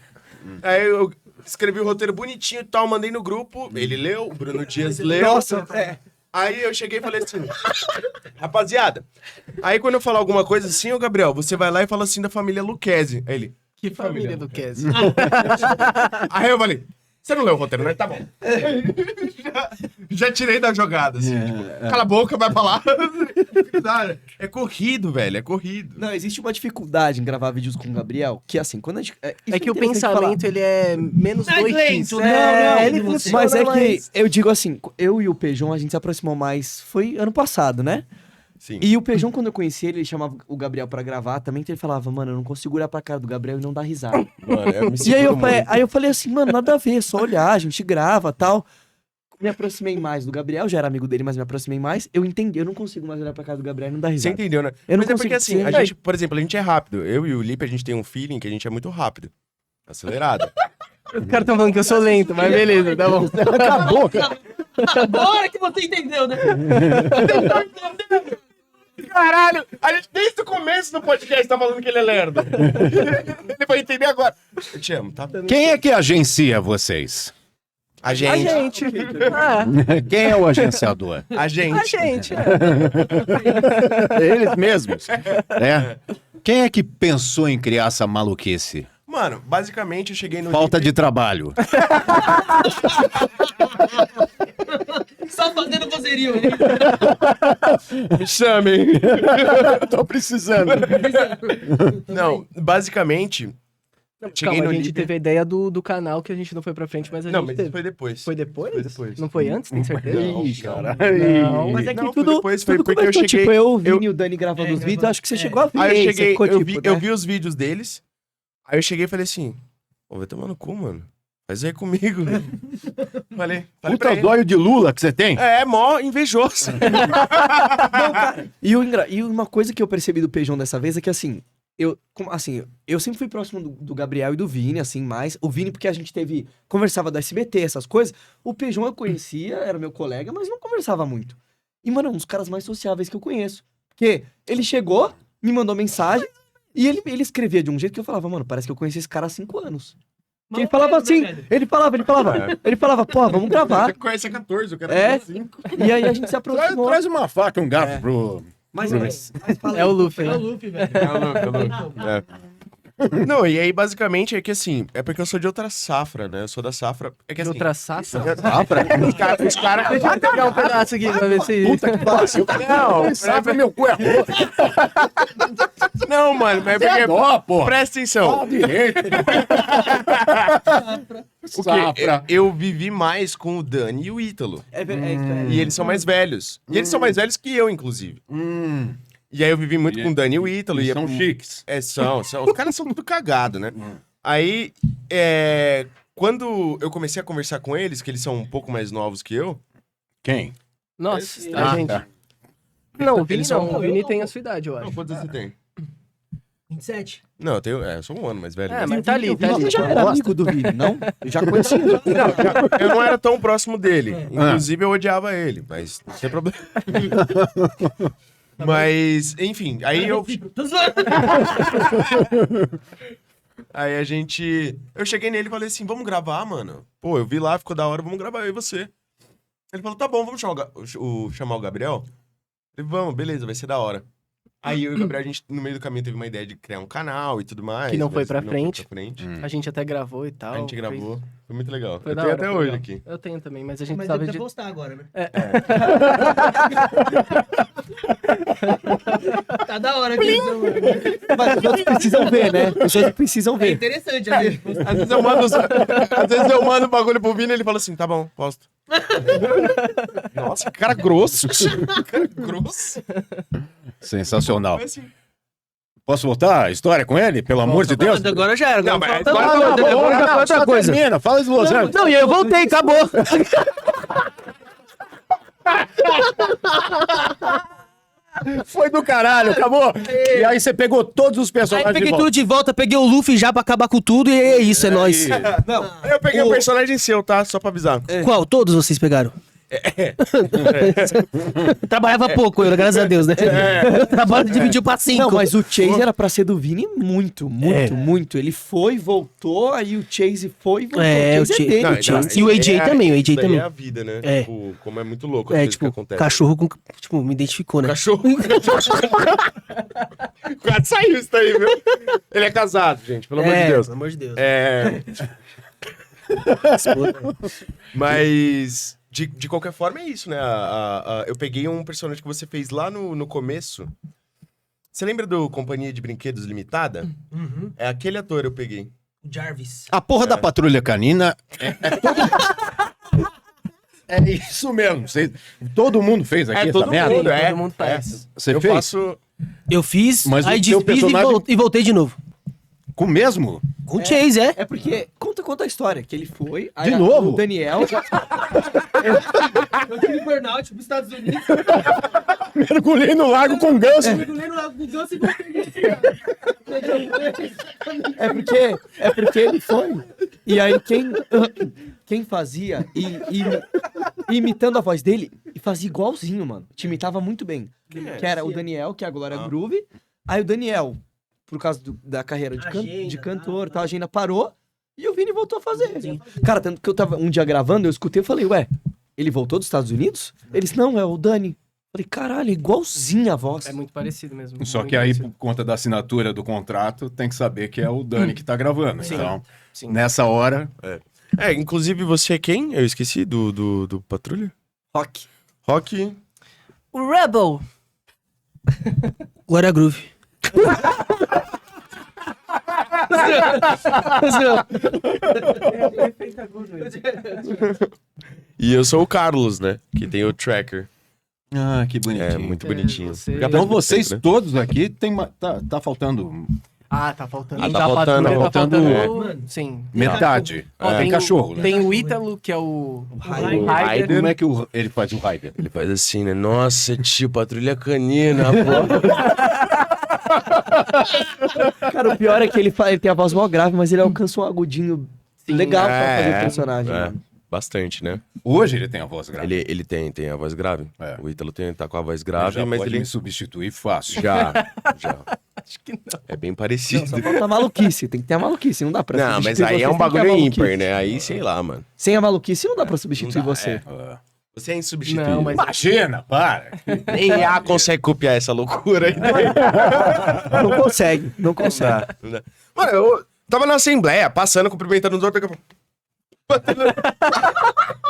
Aí eu escrevi o roteiro bonitinho e tal, mandei no grupo. Ele leu, o Bruno Dias leu. Nossa, Aí eu cheguei e falei assim, rapaziada, aí quando eu falar alguma coisa assim, ô Gabriel, você vai lá e fala assim da família Lucchesi. Aí ele, Que família do Kes. aí eu falei, você não leu o roteiro, né? Tá bom. Já tirei da jogada, assim. Tipo, cala a boca, vai pra lá. É corrido, velho, é corrido. Não, existe uma dificuldade em gravar vídeos com o Gabriel, que assim, quando a gente... isso É que o interessante pensamento, falar. ele é menos dois. Ele funciona mas é mais. que, eu digo assim, eu e o Pejão, a gente se aproximou mais, foi ano passado, né? Sim. E o Pejão, quando eu conheci ele, ele chamava o Gabriel pra gravar também, então ele falava, mano, eu não consigo olhar pra cara do Gabriel e não dar risada. Mano, eu me E aí seguro muito. aí eu falei assim, mano, nada a ver, é só olhar, a gente grava tal. Me aproximei mais do Gabriel, já era amigo dele, mas me aproximei mais. Eu entendi, eu não consigo mais olhar pra cara do Gabriel e não dar Você risada. entendeu, né? Eu não Mas é consigo porque assim, a ser- gente, por exemplo, a gente é rápido. Eu e o Lipe, a gente tem um feeling que a gente é muito rápido. Acelerado. Os caras estão falando que eu sou lento, mas beleza, tá bom. Acabou, cara. Agora que você entendeu, né? Caralho, a gente desde o começo do podcast tá falando que ele é lerdo. Ele vai entender agora. Eu te amo, tá? Quem é que agencia vocês? A gente. A gente. Quem é o agenciador? A gente. A gente. Eles mesmos. Quem é que pensou em criar essa maluquice? Mano, basicamente eu cheguei no. Falta de trabalho. Só fazendo vozerio. Me chamem. Tô precisando. Não, basicamente. Cheguei Calma, no a gente Lipe. teve a ideia do canal que a gente não foi pra frente, mas a Não, gente mas teve. isso foi depois. Foi depois? Foi depois. Não foi antes, tem certeza? Ih, cara. Não, Mas é que Não, foi tudo, depois, foi tudo porque eu começou, cheguei- tipo, eu, o Vini e o Dani gravando os vídeos, acho que você chegou a ver. Aí eu você cheguei, ficou, eu, tipo, vi, eu né? vi os vídeos deles. Aí eu cheguei e falei assim: Ô, vai tomar no cu, mano. Faz aí comigo. falei pra Puta ele. dóio de Lula que você tem? É, mó invejoso. E uma coisa que eu percebi do Pejão dessa vez é que, assim, eu sempre fui próximo do Gabriel e do Vini, assim, mais. O Vini, porque a gente conversava do SBT, essas coisas. O Pejão eu conhecia, era meu colega, mas não conversava muito. E, mano, é um dos caras mais sociáveis que eu conheço. Porque ele chegou, me mandou mensagem, e ele escrevia de um jeito que eu falava, mano, parece que eu conheci esse cara há 5 anos. Que ele falava assim, ele falava, pô, vamos gravar. Você conhece a 14, eu quero É. 5. E aí a gente se aproximou. Traz uma faca, um garfo pro... Mas fala É aí. o Luffy, né? Não, e aí basicamente é que assim, é porque eu sou de outra safra, né? Eu sou da safra. É que De assim. outra safra? Os caras. Deixa eu pegar um pedaço aqui pra ver se... Puta que pariu. Não, Sabe meu cu é roto. não, mano, mas é É porque. dó, porra. Presta atenção. Fala direito. Porque Safra. eu vivi mais com o Dani e o Ítalo. É verdade. E eles são mais velhos. E eles são mais velhos que eu, inclusive. E aí eu vivi muito com o Dani e o Ítalo. Eles E são chiques. são. Os caras são tudo cagado, né? Aí, quando eu comecei a conversar com eles, que eles são um pouco mais novos que eu. Quem? Nossa, Ah, a gente... tá. Não, o Vini Eles são- não. O Vini tem a sua idade, eu acho. Quantos você tem? 27. Não, eu tenho. Eu sou um ano mais velho. É, mas- mas tá ali, tá ali. Você já era amigo do Vini, não? Eu já conhecia. Eu não era tão próximo dele. Inclusive, eu odiava ele, mas não tem problema. Mas, enfim, aí eu. Tô zoando. Aí a gente. Eu cheguei nele e falei assim: vamos gravar, mano. Pô, eu vi lá, ficou da hora, vamos gravar eu e você. Ele falou: tá bom, vamos chamar o Gabriel? Eu falei: vamos, beleza, vai ser da hora. Aí eu e o Gabriel, a gente, no meio do caminho, teve uma ideia de criar um canal e tudo mais. Que não foi mas pra não frente. Foi pra frente. A gente até gravou e tal. A gente gravou. Foi muito legal. Foi Eu da tenho hora, até foi hoje legal. aqui. Eu tenho também, mas a gente Mas tava deve de... postar agora, né? Tá da hora aqui. Mas os outros precisam ver, né? Os outros precisam É ver. interessante, a gente. Às vezes eu mando o bagulho pro Vini e ele fala assim: tá bom, posto. Nossa, que cara grosso. Cara grosso. Sensacional. Foi assim. Posso voltar a história com ele? Pelo amor de Deus. Agora já era. Não, mas Agora já foi outra coisa. Termina, fala de Los Angeles. Não, e eu voltei, acabou. Foi do caralho, acabou. E aí você pegou todos os Aí personagens peguei de volta. tudo de volta, peguei o Luffy já pra acabar com tudo e é isso, é nóis. Não, Eu peguei um personagem seu, tá? Só pra avisar. Qual? Todos vocês pegaram? Trabalhava pouco, eu, graças a Deus, né? O trabalho dividiu pra 5. não, mas o Chase era pra ser do Vini muito. Ele foi, voltou, aí o Chase foi e voltou. É, o Chase é dele. Não, E o AJ também, o AJ isso daí também. é a vida, né? É. Tipo, como é muito louco as É, coisas que tipo, acontecem. cachorro com... Tipo, me identificou, né? Cachorro. Quase saiu isso daí, viu? Ele é casado, gente, pelo amor de Deus. Pelo amor de Deus. É. Mas, de qualquer forma, é isso, né? Eu peguei um personagem que você fez lá no começo. Você lembra do Companhia de Brinquedos Limitada? Uhum. É aquele ator eu peguei. Jarvis. A porra da Patrulha Canina é isso mesmo. Todo mundo fez aqui essa todo merda? mundo, Todo mundo faz. Você eu fez? faço... Eu fiz, Mas o aí teu desfiz personagem- e voltei de novo. Com o mesmo? Com o Chase, é? É porque, conta a história, que ele foi... De novo? O Daniel... Eu tive burnout pros Estados Unidos, Mergulhei no lago com ganso. mergulhei no lago do Ganso e voltei. É porque ele foi. E aí quem fazia, imitando a voz dele, e fazia igualzinho, mano. Te imitava muito bem. Que era o Daniel, que é a Glória Groove. Aí o Daniel, por causa da carreira de cantor, tal, a agenda parou. E o Vini voltou a fazer. Cara, tanto que eu tava um dia gravando, eu escutei e falei, ué, ele voltou dos Estados Unidos? Eles, não, é o Dani. Falei, caralho, é igualzinho a voz. É muito parecido mesmo. Só muito que aí, parecido. por conta da assinatura do contrato, tem que saber que é o Dani que tá gravando. Então, Sim. nessa hora... inclusive você é quem? Eu esqueci do Patrulha. Rock. Rock. O Rebel. Glória Groove. E eu sou o Carlos, né? Que tem o Tracker. Ah, que bonitinho. É, muito bonitinho. você- Já Então faz muito vocês tempo, né? todos aqui, tá faltando Ah, tá faltando. Ah, tá Da faltando, Patrulha, tá faltando- faltando. Sim. metade. Ó, Tem o- cachorro, né? Tem o Ítalo, que é o Raider. Raider. Como é que ele faz o Raider? Ele faz assim, né? Nossa, tio, Patrulha Canina, pô. Cara, o pior é que ele tem a voz mó grave, mas ele alcança um agudinho legal pra fazer o personagem. mano. Bastante, né? Hoje ele tem a voz grave. Ele tem a voz grave. É. O Ítalo tá com a voz Ele grave, já mas pode ele me substituir fácil. já. Acho que não. É bem Não, parecido. só falta a maluquice, tem que ter a maluquice, não dá pra Não, mas substituir aí você é um sem ter a bagulho maluquice. ímpar, né? Aí, sei lá, mano. Sem a maluquice não dá pra substituir Não dá, você. Ah. Você é insubstituível. Não, mas Imagina, para. Nem IA consegue copiar essa loucura aí. Não consegue, não consegue. Não dá. Mano, eu tava na assembleia, passando, cumprimentando os outros. daqui a pouco-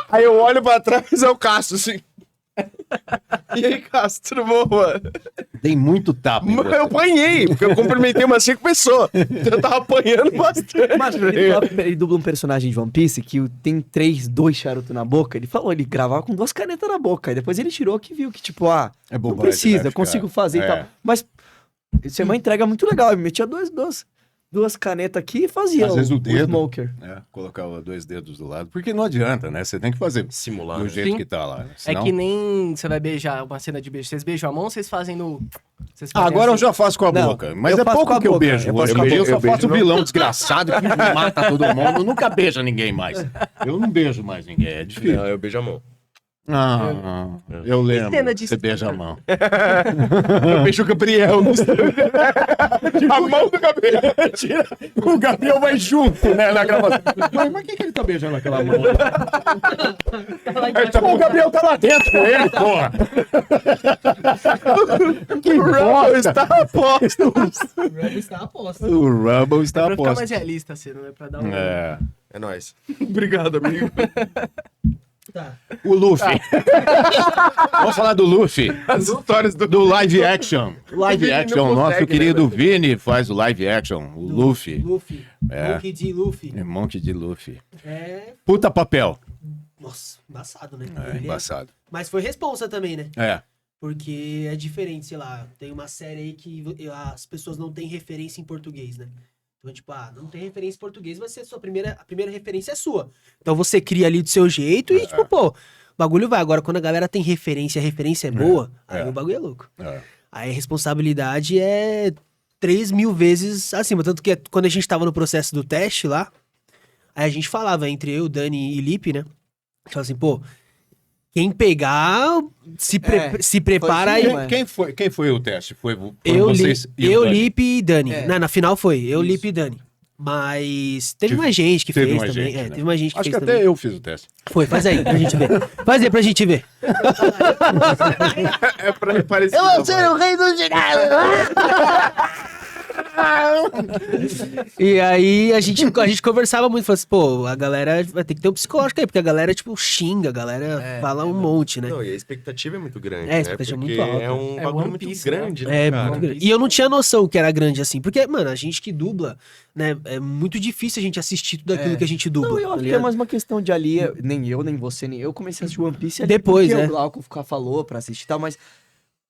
Aí eu olho pra trás, é o Castro, assim. E aí, Castro, tudo bom, mano? Tem muito tapa. em Mas você. eu apanhei, porque eu cumprimentei umas 5 pessoas. Então eu tava apanhando bastante. Mas ele dubla um personagem de One Piece que tem 2 charutos na boca. Ele falou, ele gravava com 2 canetas na boca. E depois ele tirou que viu que, tipo, É bobagem, não precisa, né, eu consigo ficar- fazer e É. tal. Mas isso é uma entrega muito legal. Ele metia 2 canetas aqui e fazia Às vezes o dedo. smoker. Colocava 2 dedos do lado. Porque não adianta, né? Você tem que fazer Simular. do né? jeito Sim. que tá lá. né? é Senão- que nem você vai beijar uma cena de beijo. Vocês beijam a mão ou vocês fazem no. Vocês Ah, fazem agora eu assim? já faço com a Não, boca. Mas eu é faço com pouco a que eu boca, beijo. eu Hoje faço com a eu boca. só Eu beijo faço o no- vilão desgraçado que mata todo mundo. Nunca beija ninguém mais. Eu não beijo mais ninguém. É difícil. Não, eu beijo a mão. Ah, eu lembro. cena de- Você beija a mão. Eu beijo o Gabriel. A mão do Gabriel. O Gabriel vai junto, né, na gravação. Mas quem que ele tá beijando aquela mão? O Gabriel tá lá dentro com ele, porra. Que bosta. Está a posto. O Rebel está a posta. O Rumble está Pra a ficar mais posto. realista, assim, não é pra dar um. É. É nóis. Obrigado, amigo. Tá. O Luffy. Vamos falar do Luffy. As histórias Do live action. Live Vini não action. consegue, Nosso né, querido Vini faz o live action. O Luffy. Luffy. É. Monkey D. Luffy. É monte de Luffy. É. Puta papel. Nossa, embaçado, né? É, embaçado. Mas foi responsa também, né? É. Porque é diferente, sei lá, tem uma série aí que as pessoas não têm referência em português, né? Então, tipo, não tem referência em português, vai ser a primeira referência é sua. Então você cria ali do seu jeito e, tipo, pô, o bagulho vai. Agora, quando a galera tem referência, a referência é boa, aí o bagulho é louco. Aí a responsabilidade é 3.000 vezes acima. Tanto que quando a gente tava no processo do teste lá, aí a gente falava entre eu, Dani e Lipe, né? Falava assim, pô, quem pegar, se prepara aí. Quem foi o teste? Foi Eu, vocês e o Dani? Lipe e Dani. Na final foi eu, Lipe e Dani. Mas teve mais gente que fez também. Gente, né? Teve mais gente que Acho fez que também. até eu fiz o teste. Foi, faz aí pra gente ver. Faz aí pra gente ver. É pra parecer. Eu vou ser o rei do ginásio. E aí a gente conversava muito, falava assim, pô, a galera vai ter que ter um psicológico aí, porque a galera, tipo, xinga, a galera fala um monte, né? Não, e a expectativa é muito grande, a expectativa é muito alta. É um bagulho One muito Piece, grande, né, É, cara? muito grande. E eu não tinha noção que era grande assim, porque, mano, a gente que dubla, né, é muito difícil a gente assistir tudo aquilo que a gente dubla. Não, eu tá acho que é ligado? mais uma questão de ali, nem eu, nem você, nem eu comecei a assistir One Piece ali Depois, porque né? o Glauco falou pra assistir e tal, mas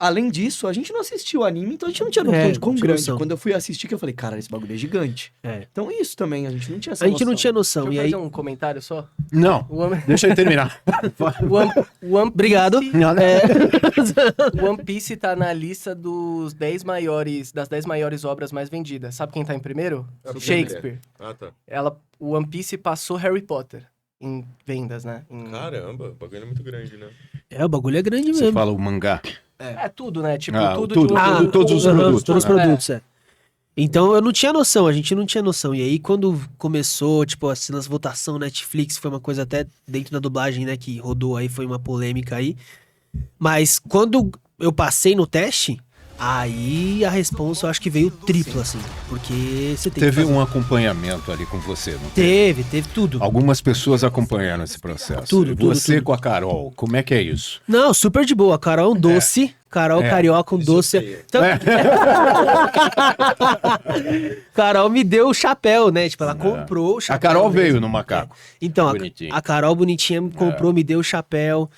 além disso, a gente não assistiu o anime, então a gente não tinha noção É, de quão não tinha grande. noção. Quando eu fui assistir, que eu falei, cara, esse bagulho é gigante. É. Então isso também, a gente não tinha essa A gente não noção. tinha noção. Deixa E eu aí. fazer um comentário só. Não, O One, deixa ele terminar. o One Obrigado. Piece- o One Piece tá na lista das 10 maiores obras mais vendidas. Sabe quem tá em primeiro? Shakespeare. Ah, tá. O One Piece passou Harry Potter em vendas, né? Caramba, o bagulho é muito grande, né? É, o bagulho é grande Você mesmo. fala o mangá. É tudo, né? Tipo, Tudo, de uma- todos os produtos. Todos os né? produtos, é. Então eu não tinha noção, a gente não tinha noção. E aí quando começou, tipo, assim, nas votações Netflix, foi uma coisa até dentro da dublagem, né, que rodou aí, foi uma polêmica aí. Mas quando eu passei no teste, aí a resposta eu acho que veio triplo, assim. Porque você tem Teve que fazer... um acompanhamento ali com você, não teve? Teve tudo. Algumas pessoas acompanharam esse processo. Tudo, tudo, Você tudo. com a Carol, como é que é isso? Não, super de boa. Carol é um doce. Carol carioca, um doce. Então... Carol me deu o chapéu, né? Tipo, ela comprou o chapéu. A Carol mesmo. veio no macaco. Então, Bonitinho. a Carol bonitinha me comprou, me deu o chapéu.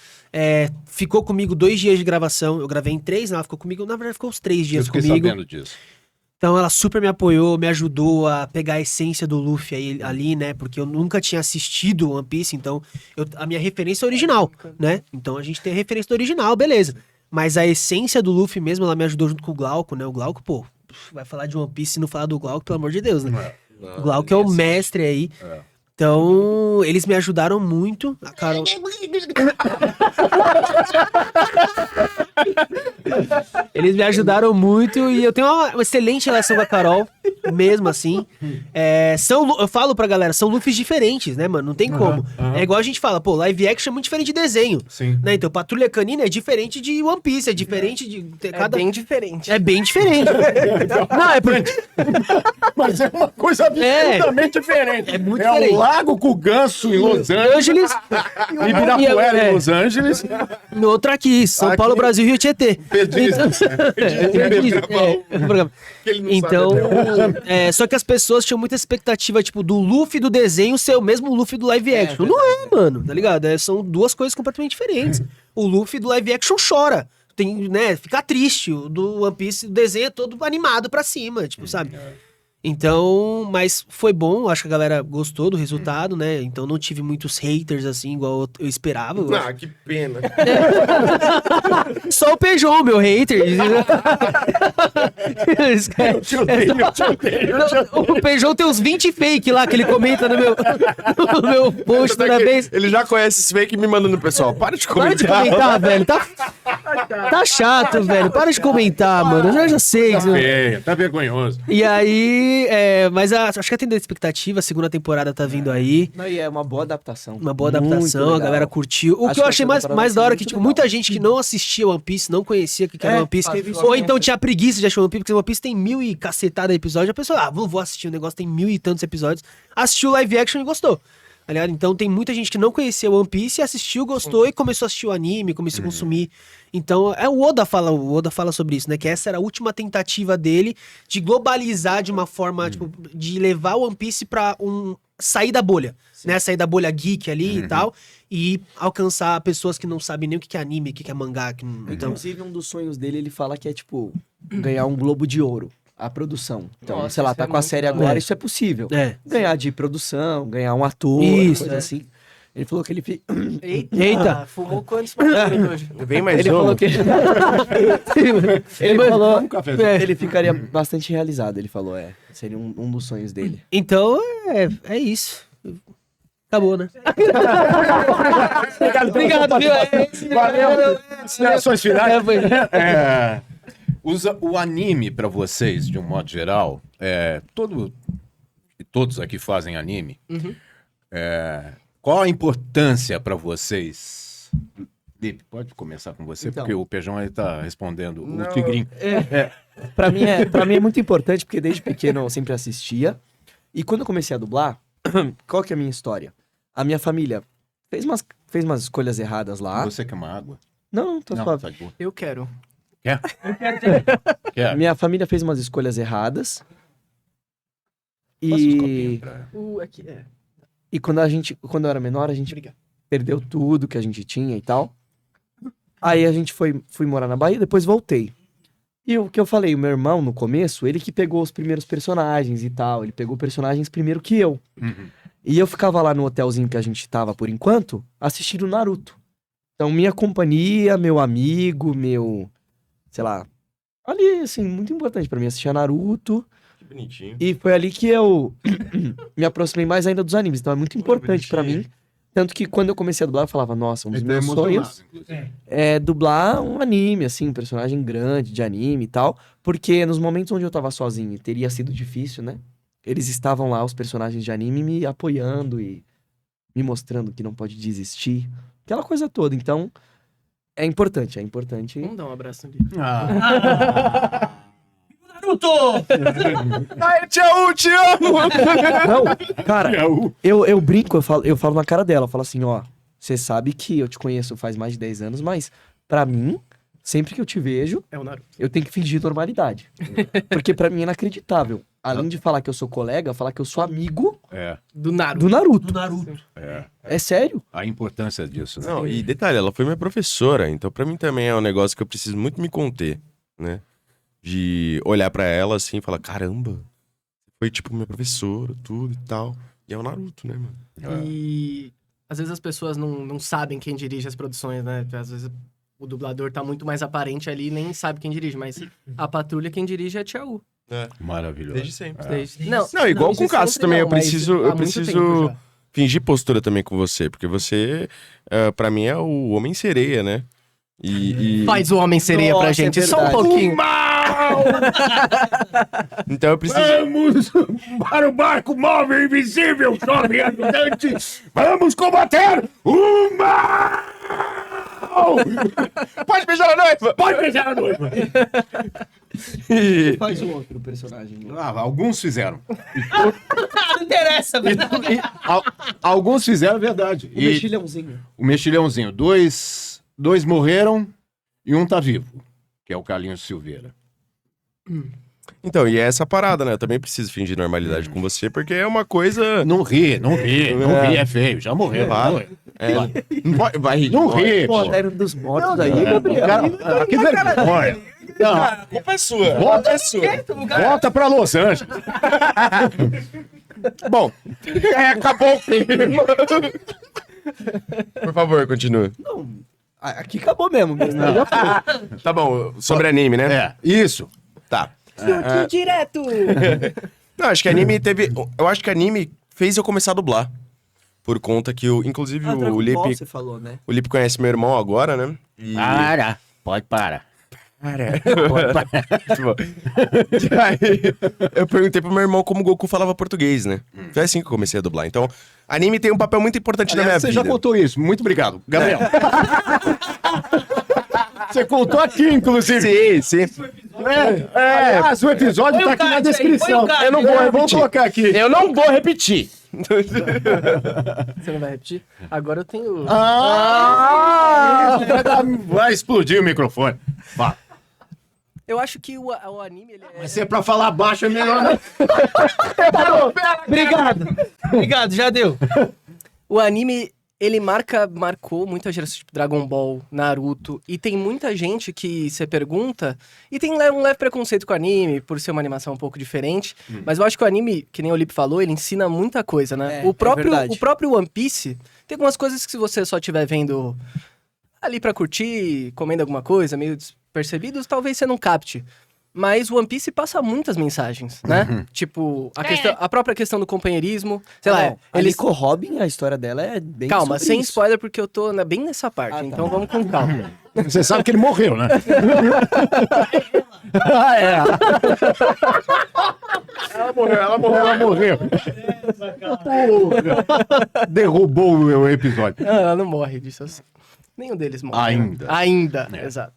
Ficou comigo 2 dias de gravação. Eu gravei em 3, ela ficou comigo. Na verdade, ficou uns 3 Eu dias fiquei comigo. sabendo disso. Então, ela super me apoiou, me ajudou a pegar a essência do Luffy ali, né? Porque eu nunca tinha assistido One Piece, então a minha referência é original, né? Então a gente tem a referência do original, beleza. Mas a essência do Luffy mesmo, ela me ajudou junto com o Glauco, né? O Glauco, pô, vai falar de One Piece e não falar do Glauco, pelo amor de Deus, né? O Glauco é o mestre aí. Então, eles me ajudaram muito. A Carol... Eles me ajudaram muito e eu tenho uma excelente relação com a Carol, mesmo assim. Eu falo pra galera, são Luffys diferentes, né, mano? Não tem como. É igual a gente fala, pô, live action é muito diferente de desenho. Sim. Né? Então, Patrulha Canina é diferente de One Piece, é diferente de... É bem diferente. É bem diferente. Não, é porque... Mas é uma coisa absolutamente diferente. É muito É diferente. um lago com ganso em Los Angeles. Angeles... Ibirapuera em Los Angeles. No outro aqui, São Aqui- Paulo, Brasil, Rio Tietê. Então, só que as pessoas tinham muita expectativa, tipo, do Luffy do desenho ser o mesmo Luffy do live action. Não é, mano, tá ligado? São duas coisas completamente diferentes. O Luffy do live action chora. Tem, né, fica triste. O do One Piece, o desenho é todo animado pra cima, tipo, sabe? Então, mas foi bom, acho que a galera gostou do resultado, né? Então não tive muitos haters, assim, igual eu esperava. Ah, que pena. Só o Peugeot, meu hater. O Peugeot tem uns 20 fake lá que ele comenta no meu post toda vez. Ele já conhece esse fake e me manda no pessoal. Para de Para de comentar. comentar, velho. Tá chato, velho. Para de comentar, mano. Eu já sei. Tá feio, tá vergonhoso. E aí, mas acho que atendeu a expectativa, a segunda temporada tá vindo aí. Não, e é uma boa adaptação. Uma boa Muito adaptação, a legal. galera curtiu. O Acho que eu que achei essa mais temporada da hora é vai ser que, tipo, muito muita legal. gente que não assistia One Piece, não conhecia o que era One Piece. teve isso Ou também, então tinha preguiça de assistir One Piece, porque One Piece tem 1000 e cacetada episódios. A pessoa, vou assistir o negócio, tem 1000 e tantos episódios. Assistiu o live action e gostou. tá ligado? Então tem muita gente que não conhecia One Piece, assistiu, gostou e começou a assistir o anime, começou a consumir. Então, o Oda fala sobre isso, né? Que essa era a última tentativa dele de globalizar de uma forma, tipo, de levar o One Piece pra sair da bolha, né? Sair da bolha geek ali e tal, e alcançar pessoas que não sabem nem o que é anime, o que é mangá. Então, Inclusive, um dos sonhos dele, ele fala que é, tipo, ganhar um Globo de Ouro, a produção. Então, Nossa, sei lá, isso tá é com a muito série da hora. agora, isso é possível. é. Ganhar de produção, ganhar um ator, Isso, coisa é. assim. Ele falou que ele... Eita. Fumou quantos maconhas hoje? Vem mais Ele um. falou que... ele falou... Um cafezinho. Ele ficaria bastante realizado, ele falou, seria um dos sonhos dele. Então, é isso. Acabou, né? Obrigado, viu? Valeu. Considerações finais. O anime, pra vocês, de um modo geral, todos aqui fazem anime. Qual a importância pra vocês? Lipe, pode começar com você, Então. porque o Pejão aí tá respondendo o tigrinho. Pra mim é muito importante, porque desde pequeno eu sempre assistia. E quando eu comecei a dublar, qual que é a minha história? A minha família fez umas escolhas erradas lá. Você quer uma água? Não, tô Não, suave. tá de boa. Eu quero. Quer? Minha família fez umas escolhas erradas. Passa os copinhos E, pra... Aqui, e quando eu era menor, a gente Obrigado. perdeu tudo que a gente tinha e tal. Aí a gente fui morar na Bahia, depois voltei. E o que eu falei, o meu irmão, no começo, ele que pegou os primeiros personagens e tal. Ele pegou personagens primeiro que eu. E eu ficava lá no hotelzinho que a gente tava, por enquanto, assistindo Naruto. Então, minha companhia, meu amigo, sei lá... Ali, assim, muito importante pra mim, assistir Naruto. Que bonitinho. E foi ali que eu me aproximei mais ainda dos animes. Então, é muito importante pra mim. Tanto que quando eu comecei a dublar, eu falava, nossa, um dos meus sonhos é dublar um anime, assim, um personagem grande de anime e tal. Porque nos momentos onde eu tava sozinho, teria sido difícil, né? Eles estavam lá, os personagens de anime, me apoiando e me mostrando que não pode desistir. Aquela coisa toda. Então, é importante. Vamos dar um abraço ali. Ai, tchau, te amo! Não, cara, eu brinco, eu falo na cara dela. Eu falo assim, ó, você sabe que eu te conheço faz mais de 10 anos, mas pra mim, sempre que eu te vejo, É o Naruto. eu tenho que fingir normalidade. Porque pra mim é inacreditável. Além de falar que eu sou colega, falar que eu sou amigo Do Naruto. do Naruto. Naruto. É sério? A importância disso, né? Não, e detalhe, ela foi minha professora, então pra mim também é um negócio que eu preciso muito me conter, né? De olhar pra ela assim e falar, caramba, foi tipo minha professora, tudo e tal. E é o Naruto, né, mano? E às vezes as pessoas não sabem quem dirige as produções, né? Às vezes o dublador tá muito mais aparente ali e nem sabe quem dirige, mas a patrulha quem dirige é a Tia U. Maravilhoso. Desde sempre. Não, Igual com o isso Cássio sempre também, não, eu mas preciso, há eu muito preciso tempo já. fingir postura também com você, porque você, pra mim, é o Homem-Sereia, né? E... Faz o Homem-Sereia pra Nossa, gente, é só um verdade. pouquinho. Então eu preciso... Vamos para o barco móvel invisível, jovem ajudante! Vamos combater o mal! Pode beijar a noiva! Pode beijar a noiva! Faz o outro personagem. Alguns fizeram. Não interessa, velho. Alguns fizeram, verdade. O mexilhãozinho. O mexilhãozinho. Dois morreram e um tá vivo, que é o Carlinhos Silveira. Então, e é essa parada, né? Eu também preciso fingir normalidade com você, porque é uma coisa... Não ri, é feio, já morreu. Claro. Vai rir. Não ri, Pô, pô. tá indo dos mortos aí, O Gabriel. cara, que vergonha. Não, A culpa é sua. Volta, é sua. volta pra Los Angeles. Bom, acabou o clima. Por favor, continua. Não, aqui acabou mesmo. Já foi. Tá bom, sobre anime, né? É, isso. Tá. Direto! Não, acho que anime teve... Eu acho que anime fez eu começar a dublar. Por conta que, inclusive, o Dragon Ball, Lipe... você falou, né? O Lipe conhece meu irmão agora, né? E... Pode parar. Tipo, e aí, eu perguntei pro meu irmão como o Goku falava português, né? Foi assim que eu comecei a dublar. Então, anime tem um papel muito importante na minha Você vida. já contou isso, muito obrigado. Gabriel. Você contou aqui, inclusive. Sim, sim. Aliás, o episódio Põe tá o aqui na card aí, descrição. põe o card. Eu não vou Vamos repetir. colocar aqui. Eu não vou repetir. Você não vai repetir? Agora eu tenho... Vai explodir o microfone. Vá. Eu acho que o anime, ele é... Mas se é pra falar baixo, é melhor não. Obrigado, já deu. O anime, ele marcou muita geração, tipo Dragon Ball, Naruto, e tem muita gente que você pergunta, e tem um leve preconceito com o anime, por ser uma animação um pouco diferente, mas eu acho que o anime, que nem o Lipe falou, ele ensina muita coisa, né? O próprio One Piece, tem algumas coisas que se você só estiver vendo ali pra curtir, comendo alguma coisa, meio despercebidos, talvez você não capte. Mas o One Piece passa muitas mensagens, né? Tipo, a própria questão do companheirismo. Sei lá, A Nico Robin, a história dela é bem Calma, sobre sem isso. spoiler, porque eu tô bem nessa parte. Então vamos com calma. Você sabe que ele morreu, né? Ela morreu. Porra. Derrubou o episódio. Não, ela não morre disso assim. Nenhum deles morre. Ainda. Exato.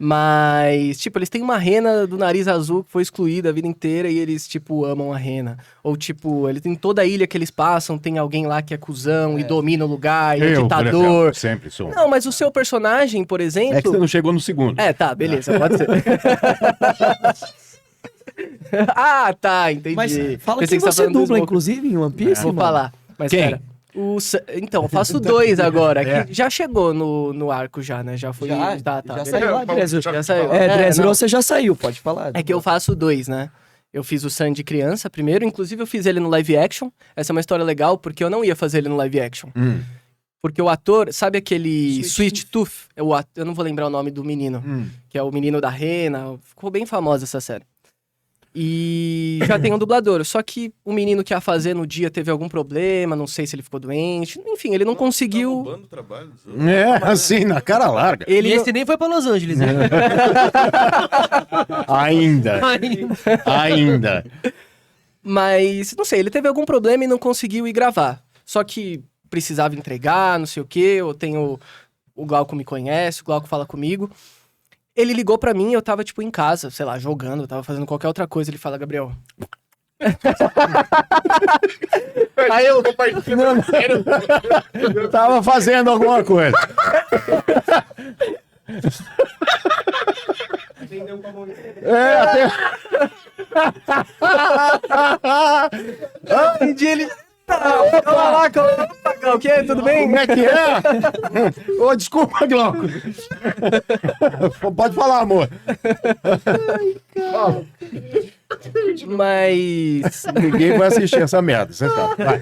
Mas, tipo, eles têm uma rena do nariz azul que foi excluída a vida inteira e eles, tipo, amam a rena. Ou, tipo, ele tem toda a ilha que eles passam, tem alguém lá que é cuzão e domina o lugar, e é Eu, ditador. por exemplo, sempre sou. Não, mas o seu personagem, por exemplo... É que você não chegou no segundo. Tá, beleza, pode ser. Ah, tá, entendi. Mas fala Pensei que você você tá falando do dubla, Smoke. inclusive, em One Piece, Vou mano. falar. Mas Quem? pera. Então, eu faço 2 agora. Que já chegou no arco já, né? Já foi... Já beleza. saiu lá, Drezil. Já saiu. Drezil, não. você já saiu, pode falar. É que eu faço 2, né? Eu fiz o Sandy criança primeiro, inclusive eu fiz ele no live action. Essa é uma história legal, porque eu não ia fazer ele no live action. Porque o ator, sabe aquele Sweet Tooth? Eu não vou lembrar o nome do menino, que é o menino da rena. Ficou bem famosa essa série. E já tem um dublador. Só que o menino que ia fazer no dia teve algum problema, não sei se ele ficou doente. Enfim, ele não conseguiu... Assim, na cara larga. E esse nem foi pra Los Angeles, né? Ainda. Mas, não sei, ele teve algum problema e não conseguiu ir gravar. Só que precisava entregar, não sei o quê. Eu tenho... O Glauco me conhece, o Glauco fala comigo. Ele ligou pra mim, eu tava, tipo, em casa, sei lá, jogando, eu tava fazendo qualquer outra coisa. Ele fala, Gabriel... Aí eu Tava fazendo alguma coisa. Entendi ele... Calma lá, o quê? Tudo bem? Como é que é? Ô, desculpa, Glauco. Pode falar, amor. Mas... Ninguém vai assistir essa merda, você sabe. Vai.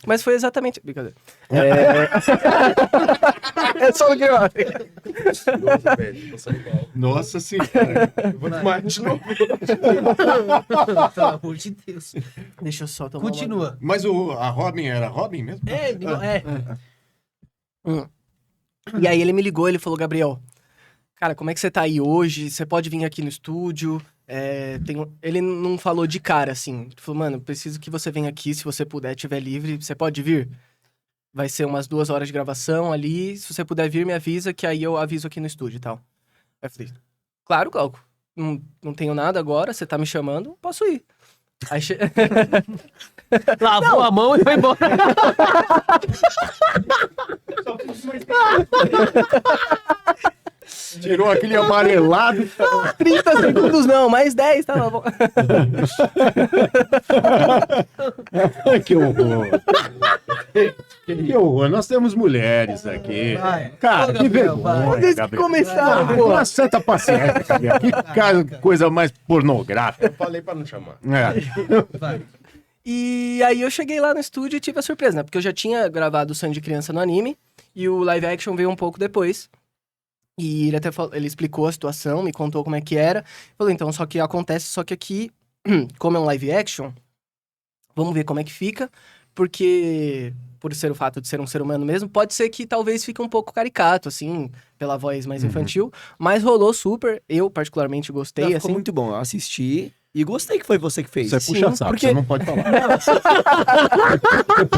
Mas foi exatamente... Brincadeira. É só o que eu acho. Nossa senhora. vou tomar de novo. Pelo amor de Deus. Deixa eu só tomar Continua. Mas a Robin era Robin mesmo? E aí ele me ligou, ele falou, Gabriel, cara, como é que você tá aí hoje? Você pode vir aqui no estúdio? Ele não falou de cara, assim. Ele falou, mano, preciso que você venha aqui, se você puder, estiver livre, você pode vir? Vai ser umas 2 horas de gravação ali, se você puder vir, me avisa, que aí eu aviso aqui no estúdio e tal. Aí eu falei, claro, Glauco, não tenho nada agora, você tá me chamando, posso ir. Aí Lavou a mão e foi embora. Tirou aquele amarelado. 30 segundos não, mais 10, tá bom. Que horror. Que horror. Nós temos mulheres aqui. Cara, que vergonha, Desde que Gabriel. começaram, pô. Uma santa paciência, Gabriel. Que coisa mais pornográfica. Eu falei pra não chamar. E aí eu cheguei lá no estúdio e tive a surpresa, né? Porque eu já tinha gravado o Sandy Criança no anime, e o live action veio um pouco depois. E ele até ele explicou a situação, me contou como é que era. Falou, então, só que acontece, só que aqui, como é um live action, vamos ver como é que fica, porque, por ser o fato de ser um ser humano mesmo, pode ser que talvez fique um pouco caricato, assim, pela voz mais infantil, mas rolou super, eu particularmente gostei, Ficou assim. muito bom, eu assisti e gostei que foi você que fez. Você puxa saco, porque- você não pode falar.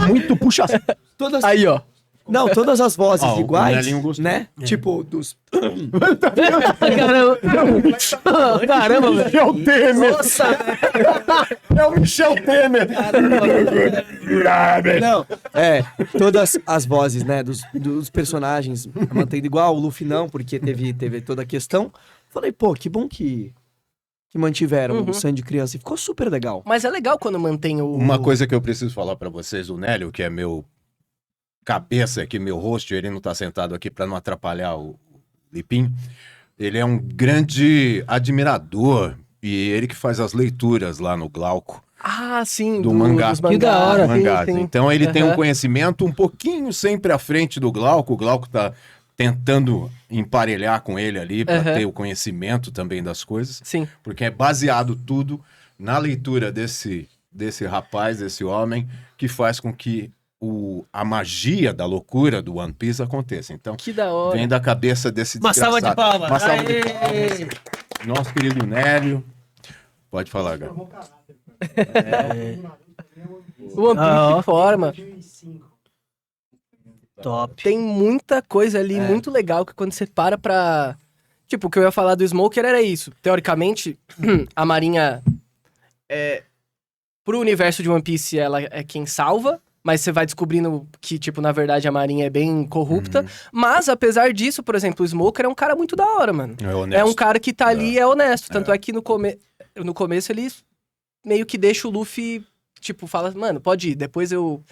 Muito puxa saco. Todas... Aí, ó. Não, todas as vozes Ah, o iguais, Nelinho gostou. né? Tipo, dos... Caramba, velho. Michel Temer! É o Michel Temer! Não, todas as vozes, né, dos personagens mantendo igual, o Luffy não, porque teve toda a questão. Falei, pô, que bom que mantiveram o Sandy criança e ficou super legal. Mas é legal quando mantém o... Uma coisa que eu preciso falar pra vocês, o Nélio, que é meu cabeça aqui, meu rosto, ele não tá sentado aqui pra não atrapalhar o Lipinho. Ele é um grande admirador e ele que faz as leituras lá no Glauco. Ah, sim. Do mangá. Dos Que da hora. Mangás. Sim, sim. Então ele tem um Aham. conhecimento um pouquinho sempre à frente do Glauco. O Glauco tá tentando emparelhar com ele ali pra Aham. ter o conhecimento também das coisas. Sim. Porque é baseado tudo na leitura desse rapaz, desse homem, que faz com que a magia da loucura do One Piece aconteça. Então, Que da hora. vem da cabeça desse Uma salva de desgraçado. palmas. Uma salva de Aê! palmas. Nosso querido Nélio. Pode falar, Gabi. O One Piece forma. Top. Tem muita coisa ali muito legal que quando você para pra... Tipo, o que eu ia falar do Smoker era isso. Teoricamente, a Marinha pro universo de One Piece, ela é quem salva, mas você vai descobrindo que, tipo, na verdade a Marinha é bem corrupta. Mas, apesar disso, por exemplo, o Smoker é um cara muito da hora, mano. É honesto. É um cara que tá ali e é honesto. Tanto é que no começo ele meio que deixa o Luffy, tipo, fala, mano, pode ir, depois eu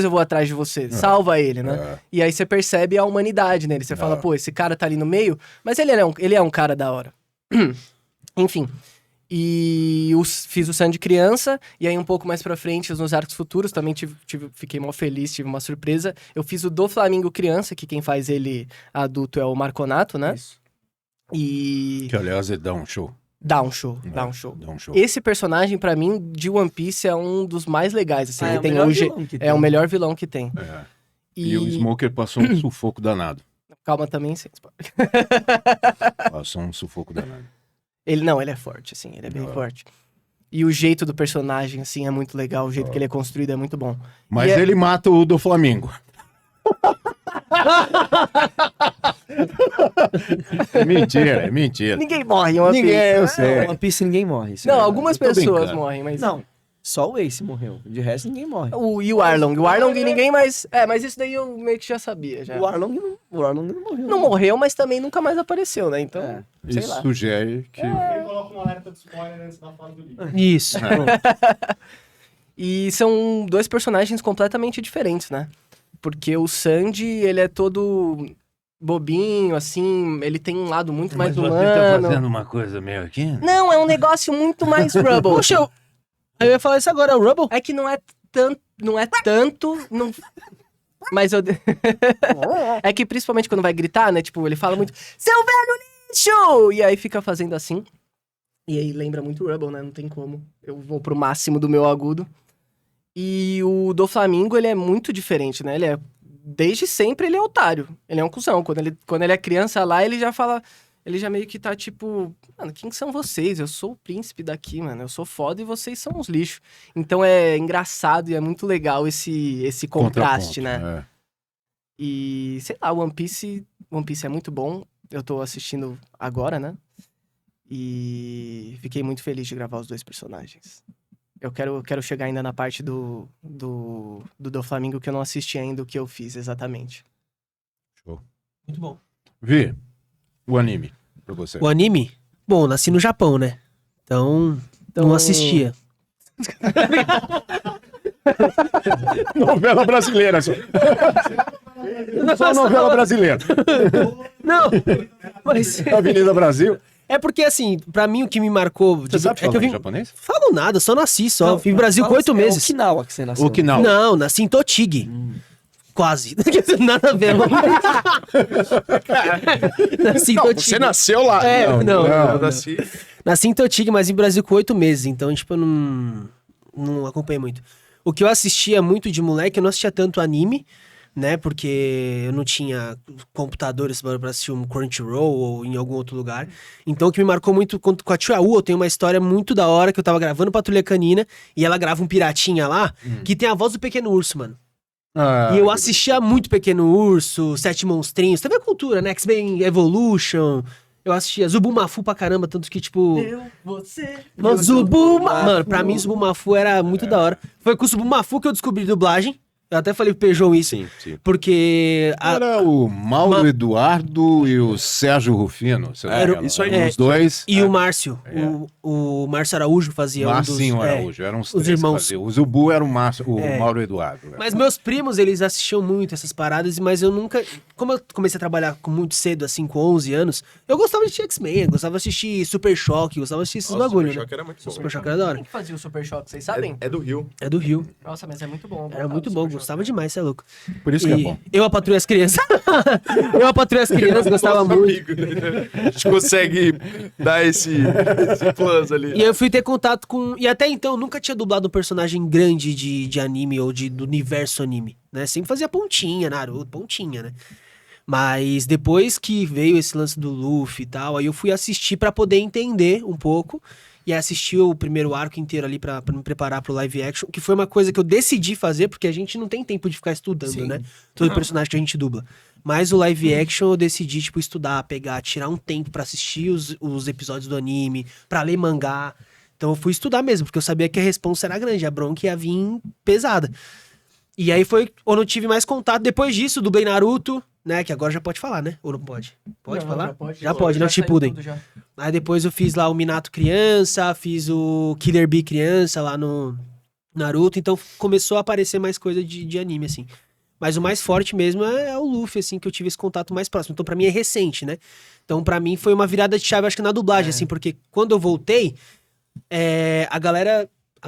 vou atrás de você. Salva ele, né? É. E aí você percebe a humanidade nele. Você fala, pô, esse cara tá ali no meio, mas ele é um cara da hora. Enfim. E fiz o Sandy criança, e aí um pouco mais pra frente, nos arcos futuros, também fiquei mal feliz, tive uma surpresa. Eu fiz o do Flamingo criança, que quem faz ele adulto é o Marconato, né? Isso. E... Que, aliás, ele dá um show. Dá um show, dá um show. Dá um show. Esse personagem, pra mim, de One Piece, é um dos mais legais, assim. Ele o tem melhor hoje... vilão que É tem. o melhor vilão que tem. É. E o Smoker passou um sufoco danado. Calma também, sem spoiler. Passou um sufoco danado. Ele é forte, assim, ele é bem forte. E o jeito do personagem, assim, é muito legal. O jeito que ele é construído é muito bom. Mas E ele mata o do Flamengo. É mentira, é mentira. Ninguém morre em One Piece. Ninguém, eu sei. One Piece ninguém morre. isso Não, é verdade. algumas eu tô pessoas brincando. morrem, mas... Não, só o Ace morreu. De resto, ninguém morre. E o Arlong. O Arlong ninguém mais... mas isso daí eu meio que já sabia, já. O Arlong não morreu. Não morreu, mas também nunca mais apareceu, né? Então, É. sei Isso lá. sugere que... Ele coloca um alerta de spoiler antes da fala do livro. Isso. E são dois personagens completamente diferentes, né? Porque o Sandy, ele é todo bobinho, assim, ele tem um lado muito mais humano. uma coisa meio aqui? Não, é um negócio muito mais Rubble. Poxa, eu ia falar isso agora, é o Rubble? É que não é tanto, não... Mas eu... É que principalmente quando vai gritar, né? Tipo, ele fala muito, seu velho lixo! E aí fica fazendo assim. E aí lembra muito o Rubble, né? Não tem como. Eu vou pro máximo do meu agudo. E o do Flamingo, ele é muito diferente, né? Ele é... Desde sempre ele é otário. Ele é um cuzão. Quando ele é criança lá, ele já fala... Ele já meio que tá tipo... Mano, quem são vocês? Eu sou o príncipe daqui, mano. Eu sou foda e vocês são uns lixos. Então é engraçado e é muito legal esse contraste, Contraponto, né? E, sei lá, One Piece é muito bom. Eu tô assistindo agora, né? E fiquei muito feliz de gravar os dois personagens. Eu quero chegar ainda na parte do Flamengo que eu não assisti ainda o que eu fiz exatamente. Muito bom. Vi, o anime, pra você. O anime? Bom, nasci no Japão, né? Então não assistia. Novela brasileira, só. Só novela brasileira. Não, mas Avenida Brasil. é porque assim, pra mim o que me marcou... Você sabe é que falar eu vim... japonês? Falo nada, só nasci, só. Não, Vim pro Brasil com 8 É meses. Okinawa que você nasceu. Okinawa. Não, nasci em Totig. Quase. Nada a ver. Nasci em Totig. Você nasceu lá. É, não. Eu nasci. Nasci em Totig, mas em Brasil com 8 meses. Então, tipo, eu não acompanhei muito. O que eu assistia muito de moleque, eu não assistia tanto anime, né? Porque eu não tinha computadores pra assistir um Crunchyroll ou em algum outro lugar. Então, o que me marcou muito com a Tia U, eu tenho uma história muito da hora que eu tava gravando Patrulha Canina e ela grava um piratinha lá que tem a voz do Pequeno Urso, mano. E eu assistia muito Pequeno Urso, Sete Monstrinhos, TV Cultura, né? X-Men Evolution. Eu assistia Zubumafu pra caramba, tanto que, tipo... Mano, Mano, pra mim, Zubumafu era muito da hora. Foi com o Zubumafu que eu descobri dublagem. Eu até falei pro Peugeot isso. Sim. Porque... Era o Mauro Eduardo e o Sérgio Rufino. Você lembra? isso aí. Os dois. E o Márcio. O Márcio Araújo fazia Marcinho um dos... Araújo. Eram os os três irmãos. que faziam. O Zubu era o Mauro Eduardo. Mas meus primos, eles assistiam muito essas paradas, mas eu nunca... Como eu comecei a trabalhar muito cedo, assim, com 11 anos, eu gostava de assistir X-Men, eu gostava de assistir Super Choque, gostava de assistir esses bagulho, Super né? Choque era muito bom. Super Choque era da hora. Quem que fazia o Super Choque, vocês sabem? É do Rio. É do Rio. Nossa, mas é muito bom. Era muito bom, gostava demais, você é louco. Por isso que é bom. Eu, a Patrulha as Crianças. Eu, a Patrulha as Crianças, gostava Nosso muito. amigo, né? A gente consegue dar esse plus ali. E eu fui ter contato com... E até então, eu nunca tinha dublado um personagem grande de anime ou do universo anime, né? Sempre fazia pontinha, Naruto, pontinha, né? Mas depois que veio esse lance do Luffy e tal, aí eu fui assistir pra poder entender um pouco. E assistir o primeiro arco inteiro ali pra me preparar pro live action, que foi uma coisa que eu decidi fazer, porque a gente não tem tempo de ficar estudando, né? Todo personagem que a gente dubla. Mas o live action eu decidi, tipo, estudar, pegar, tirar um tempo pra assistir os episódios do anime, pra ler mangá. Então eu fui estudar mesmo, porque eu sabia que a responsa era grande, a bronca ia vir pesada. E aí foi quando eu tive mais contato. Depois disso, dublei Naruto, né? Que agora já pode falar, né? Ou não pode? Pode falar? Já pode, né? O Shippuden. Aí depois eu fiz lá o Minato criança, fiz o Killer Bee criança lá no Naruto. Então começou a aparecer mais coisa de anime, assim. Mas o mais forte mesmo é o Luffy, assim, que eu tive esse contato mais próximo. Então pra mim é recente, né? Então pra mim foi uma virada de chave, acho que na dublagem, assim. Porque quando eu voltei, a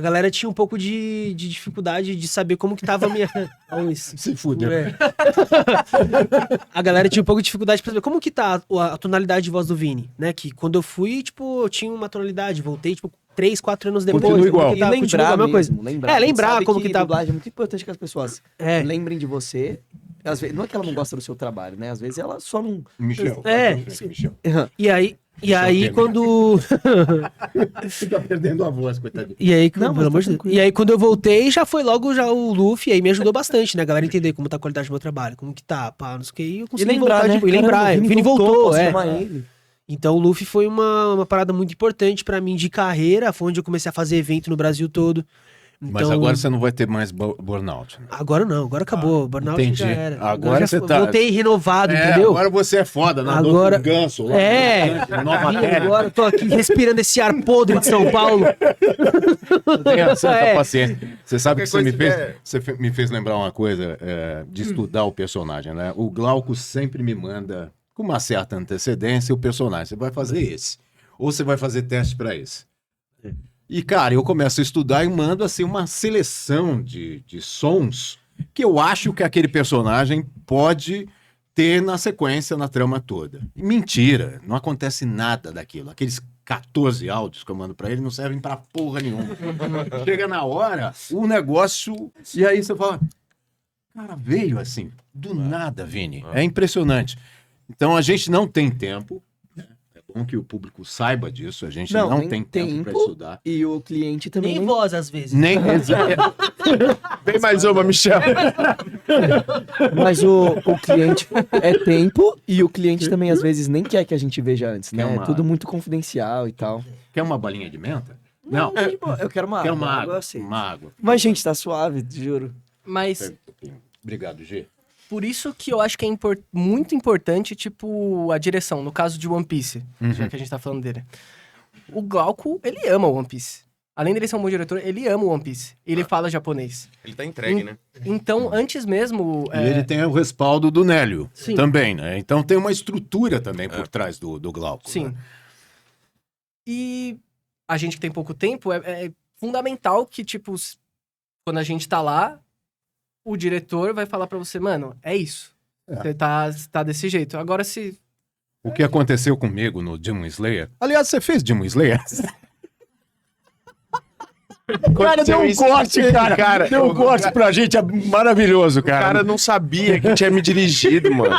galera tinha um pouco de dificuldade de saber como que tava a minha... Olha isso. Se fudeu. A galera tinha um pouco de dificuldade pra saber como que tá a tonalidade de voz do Vini, né? Que quando eu fui, tipo, eu tinha uma tonalidade, voltei, tipo, 3, 4 anos depois. Continua igual. Como que tá, E continua a lembrar mesma coisa. mesmo, lembrar. Lembrar Sabe como que tá. dublagem é muito importante que as pessoas É. lembrem de você. Às vezes, não é que ela não gosta do seu trabalho, né? Às vezes ela só não... Michel. Michel. E aí Temer. quando... Fica perdendo a voz, coitadinho. E aí, Não, mas pelo amor tá de Deus. tranquilo. E aí, quando eu voltei, já foi logo o Luffy, aí me ajudou bastante, né? A galera entender como tá a qualidade do meu trabalho, como que tá, pá, não sei o que. E eu E consegui lembrar, voltar, né? tipo, e lembrar. Caramba, O Vini voltou, posso chamar é. ele. Então o Luffy foi uma parada muito importante pra mim de carreira, foi onde eu comecei a fazer evento no Brasil todo. Mas Então, agora você não vai ter mais burnout. Né? Agora não, agora acabou. Burnout entendi. já era. Agora já você tá- voltei renovado, entendeu? Agora você é foda, nadou Agora- com ganso. Lá, Nova Vim Terra. agora eu tô aqui respirando esse ar podre de São Paulo. Tenha certa É. paciência. Você sabe que Qualquer você coisa me fez lembrar uma coisa de estudar o personagem, né? O Glauco sempre me manda, com uma certa antecedência, o personagem. Você vai fazer esse. Ou você vai fazer teste para esse. E, cara, eu começo a estudar e mando, assim, uma seleção de sons que eu acho que aquele personagem pode ter na sequência, na trama toda. E mentira, não acontece nada daquilo. Aqueles 14 áudios que eu mando pra ele não servem pra porra nenhuma. Chega na hora, o negócio... E aí você fala... Cara, veio assim, do nada, Vini. É impressionante. Então, a gente não tem tempo. É bom que o público saiba disso. A gente não nem tem tempo pra estudar. E o cliente também Nem nem... voz, às vezes. Nem... Vem mais uma, Michel. Mas o cliente é tempo e o cliente também às vezes nem quer que a gente veja antes, né? Quer uma- É tudo muito confidencial e tal. Quer uma balinha de menta? Não. Eu quero uma Quer água. uma água? eu aceito. Uma água. Mas, gente, tá suave, juro. Mas Obrigado, G. por isso que eu acho que é muito importante, tipo, a direção. No caso de One Piece, já que a gente tá falando dele. O Glauco, ele ama One Piece. Além dele ser um bom diretor, ele ama One Piece. Ele fala japonês. Ele tá entregue, né? Então, antes mesmo... E ele tem o respaldo do Nélio Sim. também, né? Então tem uma estrutura também por trás do Glauco. Sim. Né? E a gente que tem pouco tempo, é fundamental que, tipo, quando a gente tá lá, o diretor vai falar pra você, mano, é isso. Você tá desse jeito. Agora, se... O que aconteceu comigo no Demon Slayer? Aliás, você fez Demon Slayer? Cara, deu um corte, cara. Deu um corte pra gente, é maravilhoso, O cara. cara não sabia que tinha me dirigido, mano.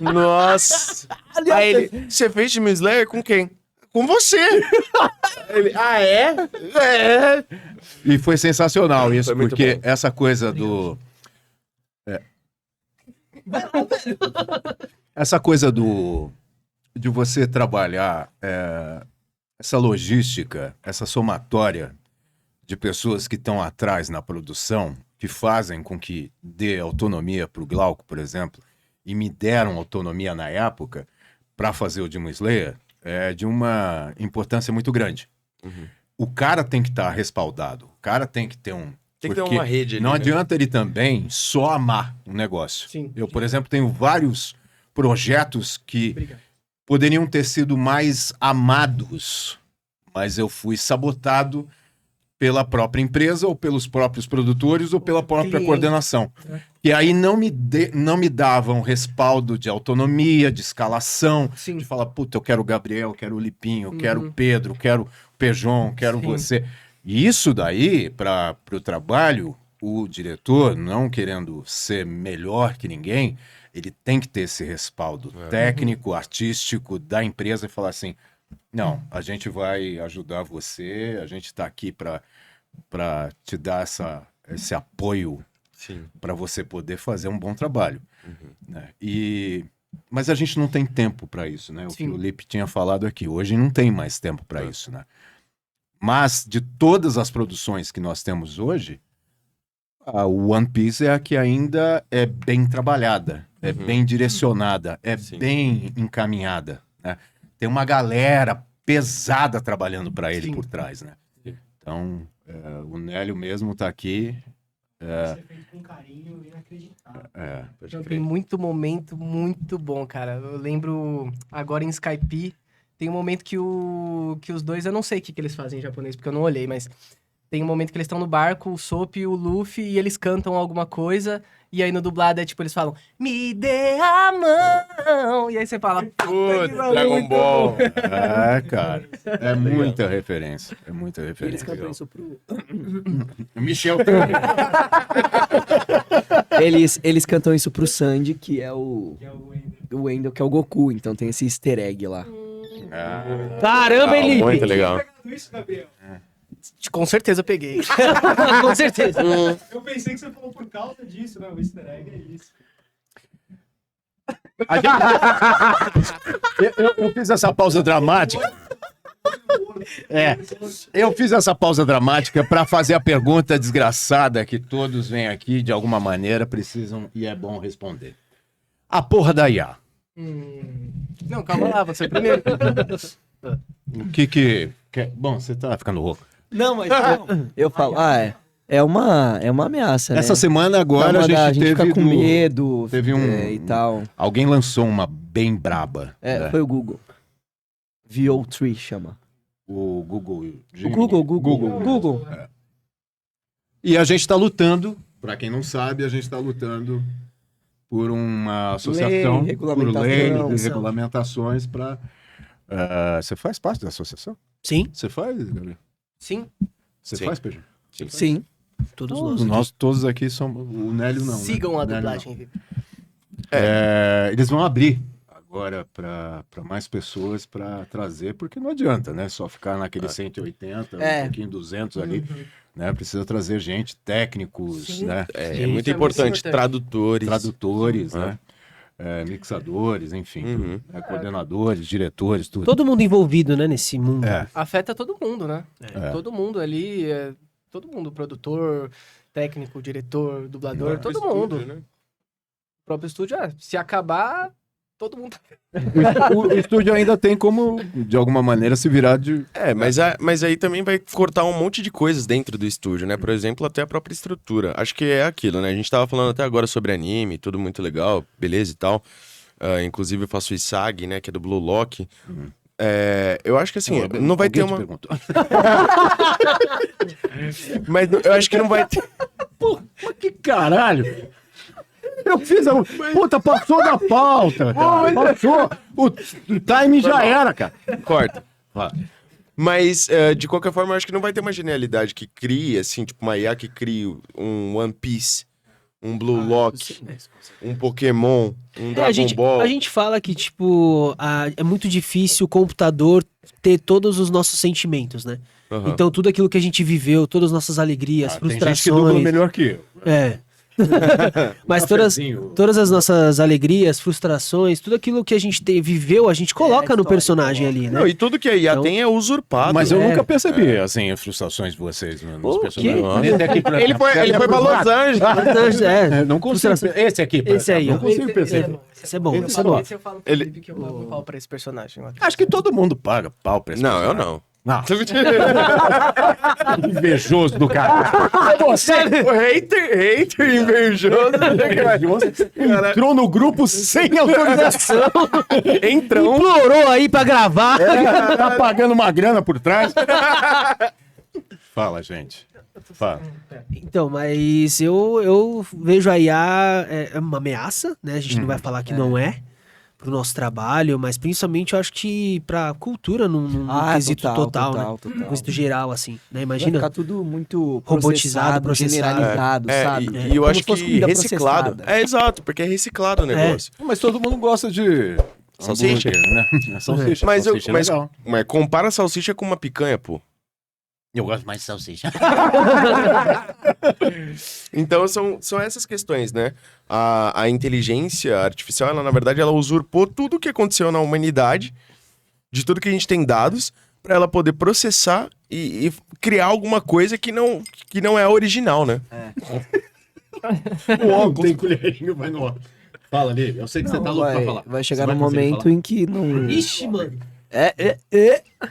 Nossa. Aí ele, você fez Demon Slayer com quem? Com você. Ele, é? É. E foi sensacional isso, Foi muito porque bom. essa coisa Essa coisa de você trabalhar essa logística, essa somatória de pessoas que estão atrás na produção, que fazem com que dê autonomia para o Glauco, por exemplo, e me deram autonomia na época para fazer o Demon Slayer, é de uma importância muito grande. O cara tem que estar respaldado, o cara tem que ter um... Tem que ter porque uma rede ali, não né? adianta ele também só amar um negócio. Sim. Eu, por exemplo, tenho vários projetos que poderiam ter sido mais amados, mas eu fui sabotado pela própria empresa, ou pelos próprios produtores, ou pela própria Cliente. coordenação. E aí não me davam respaldo de autonomia, de escalação, Sim. de falar, puta, eu quero o Gabriel, eu quero o Lipinho, eu quero o Pedro, eu quero o Pejon, quero Sim. você. E isso daí, para o trabalho, o diretor, não querendo ser melhor que ninguém, ele tem que ter esse respaldo técnico, artístico da empresa e falar assim, não, a gente vai ajudar você, a gente está aqui para te dar esse apoio Sim. para você poder fazer um bom trabalho. Né? Mas a gente não tem tempo para isso, né? O que Sim. o Lipe tinha falado aqui. Hoje não tem mais tempo para isso, né? Mas de todas as produções que nós temos hoje, a One Piece é a que ainda é bem trabalhada, é bem direcionada, é Sim. bem encaminhada, né? Tem uma galera pesada trabalhando para ele Sim. por trás, né? Então, o Nélio mesmo tá aqui. Isso é feito com carinho inacreditável. Tem muito momento muito bom, cara. Eu lembro agora em Skype, tem um momento que os dois, eu não sei o que eles fazem em japonês, porque eu não olhei, mas tem um momento que eles estão no barco, o Sop e o Luffy, e eles cantam alguma coisa, e aí no dublado é tipo, eles falam, me dê a mão, e aí você fala, Putz, Dragon Ball. Cara, é muita referência, é muita Eles referência. cantam isso pro... Michel Eles cantam isso pro Sandy, que é o Wendell, que é o Goku, então tem esse easter egg lá. Caramba, Ah, Elipe! muito legal. Isso, Gabriel. com certeza eu peguei. Com certeza. Eu pensei que você falou por causa disso, né? O easter egg é isso. Eu fiz essa pausa dramática. Eu fiz essa pausa dramática para fazer a pergunta desgraçada que todos vêm aqui de alguma maneira precisam e é bom responder. A porra da IA. Não, calma lá, você primeiro. O que... Bom, você tá ficando rouco. Não, mas eu falo, é uma ameaça, né? Essa semana agora a gente fica teve com medo teve e tal. Alguém lançou uma bem braba. né? Foi o Google. VO3 chama. O Google. O Gemini. Google. E a gente está lutando, para quem não sabe, a gente está lutando por uma associação, Lei, por lei, regulamentação. de regulamentações para... você faz parte da associação? Sim, Você faz, Gabriel? Sim. Você Sim. faz, Pedro? Sim. todos nós. Nós todos aqui somos... O Nélio não. Sigam né? a O Nélio dublagem, Vitor. não. Eles vão abrir agora para mais pessoas para trazer, porque não adianta, né? Só ficar naquele 180, um pouquinho 200 ali, né? Precisa trazer gente, técnicos, Sim. né? É muito Isso é importante. muito importante. Tradutores. Né? Mixadores, enfim, Uhum. né? Coordenadores, diretores, tudo. Todo mundo envolvido, né, nesse mundo. Afeta todo mundo, né? É. Todo mundo ali, todo mundo, produtor, técnico, diretor, dublador, todo mundo. Estúdio, né? O próprio estúdio, se acabar, todo mundo... O estúdio ainda tem como, de alguma maneira, se virar de... Mas aí também vai cortar um monte de coisas dentro do estúdio, né? Por exemplo, até a própria estrutura. Acho que é aquilo, né? A gente tava falando até agora sobre anime, tudo muito legal, beleza e tal. Inclusive eu faço o ISAG, né? Que é do Blue Lock. Eu acho que assim, não vai ter Alguém te uma... perguntou. Mas eu acho que não vai ter... Mas que caralho! Eu fiz a... Puta, passou da pauta, cara. Passou. O time já era, cara. Corta. Vai. Mas, de qualquer forma, eu acho que não vai ter uma genialidade que crie, assim, tipo uma IA que crie um One Piece, um Blue Lock, um Pokémon, um Dragon Ball. A gente fala que, tipo, é muito difícil o computador ter todos os nossos sentimentos, né? Aham. Então, tudo aquilo que a gente viveu, todas as nossas alegrias, Tem gente que dubla frustrações... melhor que eu. Mas Cafezinho. todas as nossas alegrias, frustrações, tudo aquilo que a gente viveu, a gente coloca no personagem ali, né? Não, e tudo que a IA Então- tem é usurpado. Mas eu né? nunca percebi, assim, as frustrações de vocês nos personagens. Esse aqui, por Ele exemplo, foi pra Los Angeles. É, não consigo. Esse aqui, por Esse aí, exemplo, ó. não consigo perceber. Esse é bom, Ele esse é bom. Esse eu falo pro Felipe que eu pago pau pra esse personagem. Acho que todo mundo paga pau pra esse Não, eu personagem. não. Não. Invejoso do cara. Você Hater, invejoso. entrou no grupo sem autorização. Entrão. Implorou aí pra gravar. Tá pagando uma grana por trás. Fala, gente. Fala. Então, mas eu vejo a IA é uma ameaça, né? A gente não vai falar que não é pro nosso trabalho, mas principalmente eu acho que pra cultura num quesito total, né? No quesito geral, assim, né? Vai Imagina. ficar tudo muito Robotizado, processado, processado. generalizado, sabe? E eu Como acho se fosse que comida reciclado. processada. É exato, porque é reciclado o negócio. Mas todo mundo gosta de Salsicha. hambúrguer, né? Salsicha. Mas, Salsicha é legal. mas compara a salsicha com uma picanha, pô. Eu gosto mais de salsicha. Então são essas questões, né? A inteligência artificial, ela na verdade, ela usurpou tudo o que aconteceu na humanidade, de tudo que a gente tem dados, para ela poder processar e criar alguma coisa que não é a original, né? O óculos. Tem colherinho, vai no óculos. Fala, Lívia. Eu sei que você tá louco pra falar. Vai chegar Você num vai conseguir momento falar? em que não... Ixi, mano.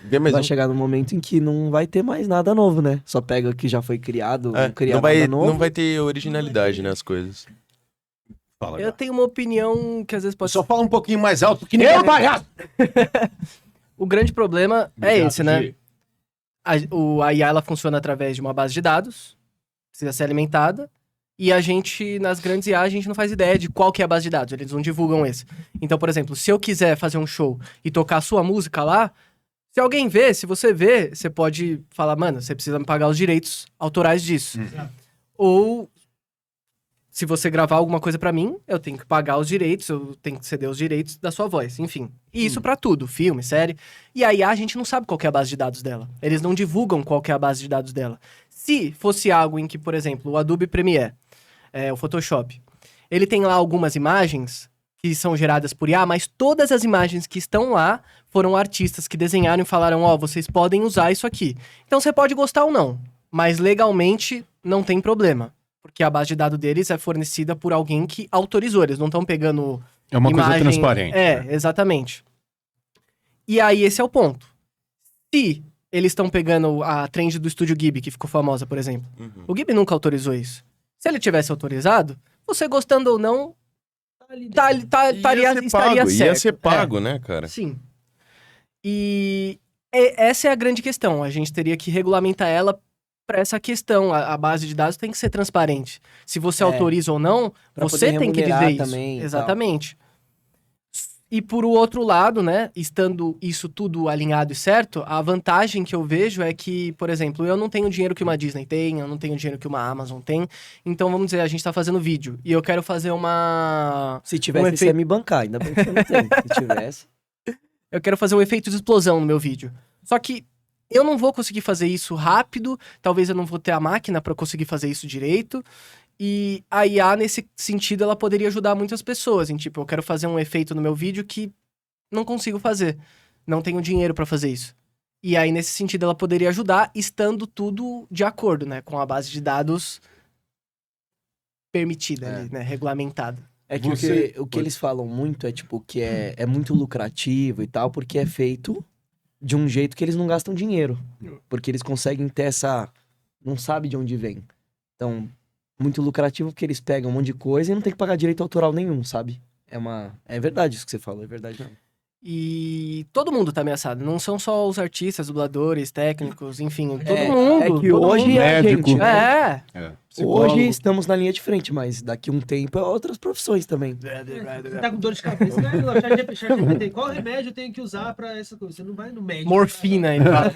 Vê mais Vai um. chegar num momento em que não vai ter mais nada novo, né? Só pega o que já foi criado, não cria não vai, nada novo. não vai ter originalidade, né, as coisas. Fala, Eu Gá. tenho uma opinião que às vezes pode Só fala um pouquinho mais alto, que ninguém vai. O grande problema é Obrigado, esse, né? Gi. A IA ela funciona através de uma base de dados, precisa ser alimentada, e a gente, nas grandes IA, a gente não faz ideia de qual que é a base de dados, eles não divulgam esse. Então, por exemplo, se eu quiser fazer um show e tocar a sua música lá, se alguém vê, se você vê, você pode falar, mano, você precisa me pagar os direitos autorais disso. Ou, se você gravar alguma coisa pra mim, eu tenho que pagar os direitos, eu tenho que ceder os direitos da sua voz, enfim. E isso pra tudo, filme, série. E aí a gente não sabe qual que é a base de dados dela. Eles não divulgam qual que é a base de dados dela. Se fosse algo em que, por exemplo, o Adobe Premiere, o Photoshop, ele tem lá algumas imagens que são geradas por IA, mas todas as imagens que estão lá foram artistas que desenharam e falaram, vocês podem usar isso aqui. Então você pode gostar ou não, mas legalmente não tem problema. Porque a base de dados deles é fornecida por alguém que autorizou. Eles não estão pegando É uma coisa imagem... transparente. né? Exatamente. E aí esse é o ponto. Se eles estão pegando a trend do Estúdio Ghibli, que ficou famosa, por exemplo. O Ghibli nunca autorizou isso. Se ele tivesse autorizado, você gostando ou não, estaria certo. Ia ser pago, né, cara? Sim. E essa é a grande questão. A gente teria que regulamentar ela para essa questão. A base de dados tem que ser transparente. Se você autoriza ou não, Pra você poder tem que remunerar dizer isso. também e tal. Exatamente. E por outro lado, né, estando isso tudo alinhado e certo, a vantagem que eu vejo é que, por exemplo, eu não tenho dinheiro que uma Disney tem, eu não tenho dinheiro que uma Amazon tem. Então, vamos dizer, a gente tá fazendo vídeo e eu quero fazer uma... Se tivesse, você ia me bancar. Ainda bem que você não tem. Se tivesse... Eu quero fazer um efeito de explosão no meu vídeo. Só que eu não vou conseguir fazer isso rápido, talvez eu não vou ter a máquina para conseguir fazer isso direito. E a IA, nesse sentido, ela poderia ajudar muitas pessoas. Em tipo, eu quero fazer um efeito no meu vídeo que não consigo fazer. Não tenho dinheiro para fazer isso. E aí, nesse sentido, ela poderia ajudar, estando tudo de acordo, né? Com a base de dados permitida ali, né? Regulamentada. É que Você- o que eles falam muito é, tipo, que é muito lucrativo e tal, porque é feito de um jeito que eles não gastam dinheiro. Porque eles conseguem ter essa... Não sabe de onde vem. Então, muito lucrativo porque eles pegam um monte de coisa e não tem que pagar direito autoral nenhum, sabe? É verdade isso que você falou, é verdade não. E todo mundo tá ameaçado. Não são só os artistas, dubladores, técnicos, enfim, todo É mundo. que todo hoje mundo. é a Médico. gente, né? Psicólogo. Hoje estamos na linha de frente, mas daqui a um tempo é outras profissões também. Você tá com dor de cabeça, né? Qual remédio eu tenho que usar pra essa coisa? Você não vai no médico. Morfina, ele fala.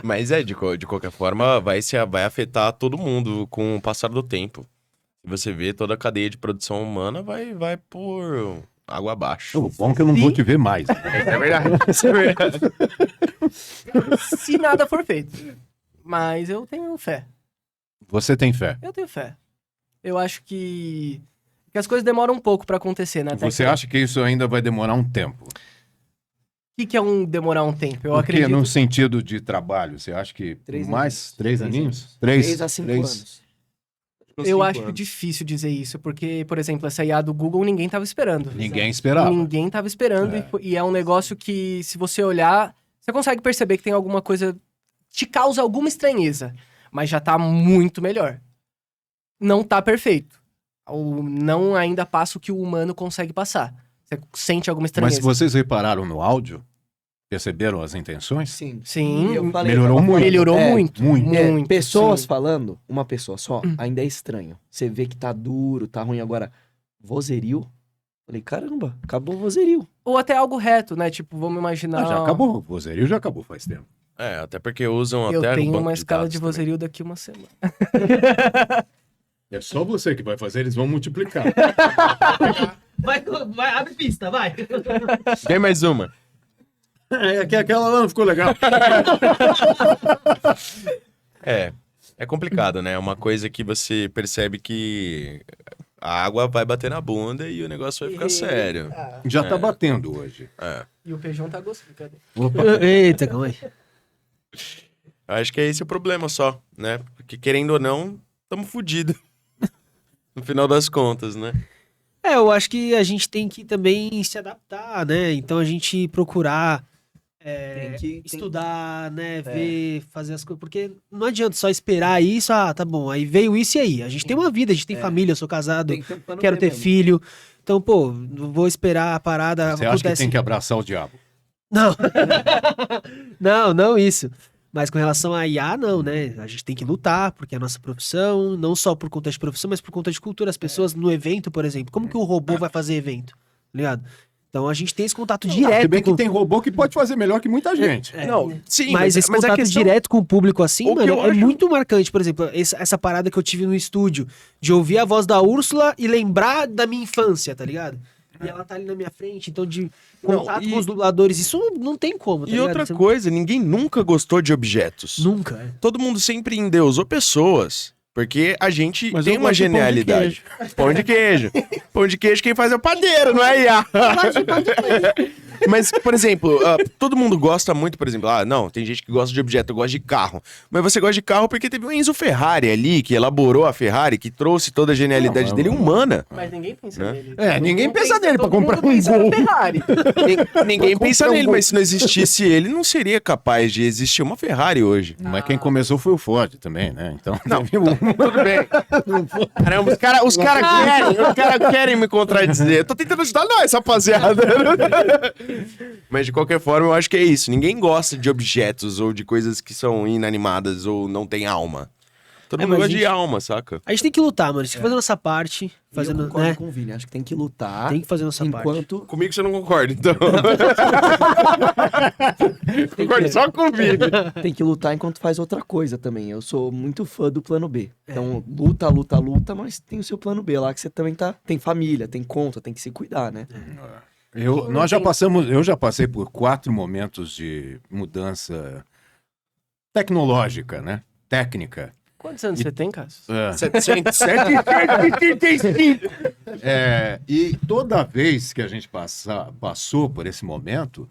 Mas de qualquer forma, vai afetar todo mundo com o passar do tempo. Se você vê, toda a cadeia de produção humana vai por água abaixo. O bom é que eu não vou te ver mais. É verdade, isso é verdade. Se nada for feito. Mas eu tenho fé. Você tem fé? Eu tenho fé. Eu acho que as coisas demoram um pouco pra acontecer, né? Você acha que isso ainda vai demorar um tempo? O que é demorar um tempo? Eu Porque acredito. no sentido de trabalho, você acha que 3 mais aninhos. 3 3 aninhos? 3 a 5 anos. Eu acho difícil dizer isso, porque, por exemplo, essa IA do Google ninguém tava esperando. Ninguém esperava. Ninguém tava esperando. E é um negócio que, se você olhar, você consegue perceber que tem alguma coisa. Te causa alguma estranheza. Mas já tá muito melhor. Não tá perfeito. Ou não ainda passa o que o humano consegue passar. Você sente alguma Mas estranheza. vocês repararam no áudio? Perceberam as intenções? Sim. Sim, E eu falei, melhorou muito. melhorou É, muito. muito. Muito. pessoas sim. falando, uma pessoa só, ainda é estranho. Você vê que tá duro, tá ruim. Agora, vozerio? Falei, caramba, acabou o vozerio. Ou até algo reto, né? Tipo, vamos imaginar. Já acabou. O vozerio já acabou faz tempo. Até porque usam Eu até tenho banco uma escala dados de também. vozerio daqui uma semana. É só você que vai fazer, eles vão multiplicar. Vai, abre pista, vai. Vem mais uma. Aquela lá não ficou legal. É complicado, né? É uma coisa que você percebe que a água vai bater na bunda e o negócio vai ficar sério. Já tá batendo hoje. E o feijão tá gostando. Cadê? Eita, calma aí. Eu acho que é esse o problema só, né? Porque querendo ou não, estamos fodidos. No final das contas, né? Eu acho que a gente tem que também se adaptar, né? Então a gente procurar estudar, né? Ver, fazer as coisas. Porque não adianta só esperar isso, tá bom, aí veio isso e aí. A gente tem uma vida, a gente tem família, eu sou casado, Tem que ter um plano quero B ter mesmo. filho. Então, pô, não vou esperar a parada. Você acha que tem que abraçar o diabo? Não. não isso. Mas com relação a IA, não, né? A gente tem que lutar, porque é a nossa profissão, não só por conta de profissão, mas por conta de cultura. As pessoas no evento, por exemplo, como que o robô vai fazer evento? Tá ligado? Então a gente tem esse contato direto. Se bem que com... tem robô que pode fazer melhor que muita gente. Não, sim, Mas esse a contato questão- direto com o público assim, O que mano, eu é acho- muito marcante. Por exemplo, essa parada que eu tive no estúdio, de ouvir a voz da Úrsula e lembrar da minha infância, tá ligado? E ela tá ali na minha frente, então de Não, contato e- com os dubladores, isso não tem como, tá E ligado? outra Você- coisa, ninguém nunca gostou de objetos. Nunca, é. Todo mundo sempre endeusou pessoas. Porque a gente Mas tem eu uma gosto de pão de genialidade. Pão de queijo. Pão de queijo quem faz é o padeiro, não é IA. Mas, por exemplo, todo mundo gosta muito, por exemplo, não, tem gente que gosta de objeto, eu gosto de carro. Mas você gosta de carro porque teve o Enzo Ferrari ali, que elaborou a Ferrari, que trouxe toda a genialidade dele humana. Mas ninguém pensa Né? nele. Ninguém pensa nele pra todo mundo comprar um pensa no Gol. Ferrari. Ninguém pensa nele, mas se não existisse ele, não seria capaz de existir uma Ferrari hoje. Mas quem começou foi o Ford também, né? Então, Não, tudo bem. Caramba, os cara querem me contradizer. Eu tô tentando ajudar nós, rapaziada. Mas de qualquer forma, eu acho que é isso. Ninguém gosta de objetos ou de coisas que são inanimadas ou não tem alma. Todo mundo mas gosta gente- de alma, saca? A gente tem que lutar, mano. A gente tem que fazer a nossa parte, Eu fazendo, concordo né? com o Vini, acho que tem que lutar. Tem que fazer a nossa parte. enquanto Comigo você não concorda, então. Concordo só com o Vini. tem que lutar enquanto faz outra coisa também. Eu sou muito fã do plano B. Então, luta, mas tem o seu plano B lá que você também tem família, tem conta, tem que se cuidar, né? eu já passei por 4 momentos de mudança tecnológica, né? Técnica. Quantos anos você tem, Cassius? 735. E toda vez que a gente passou por esse momento,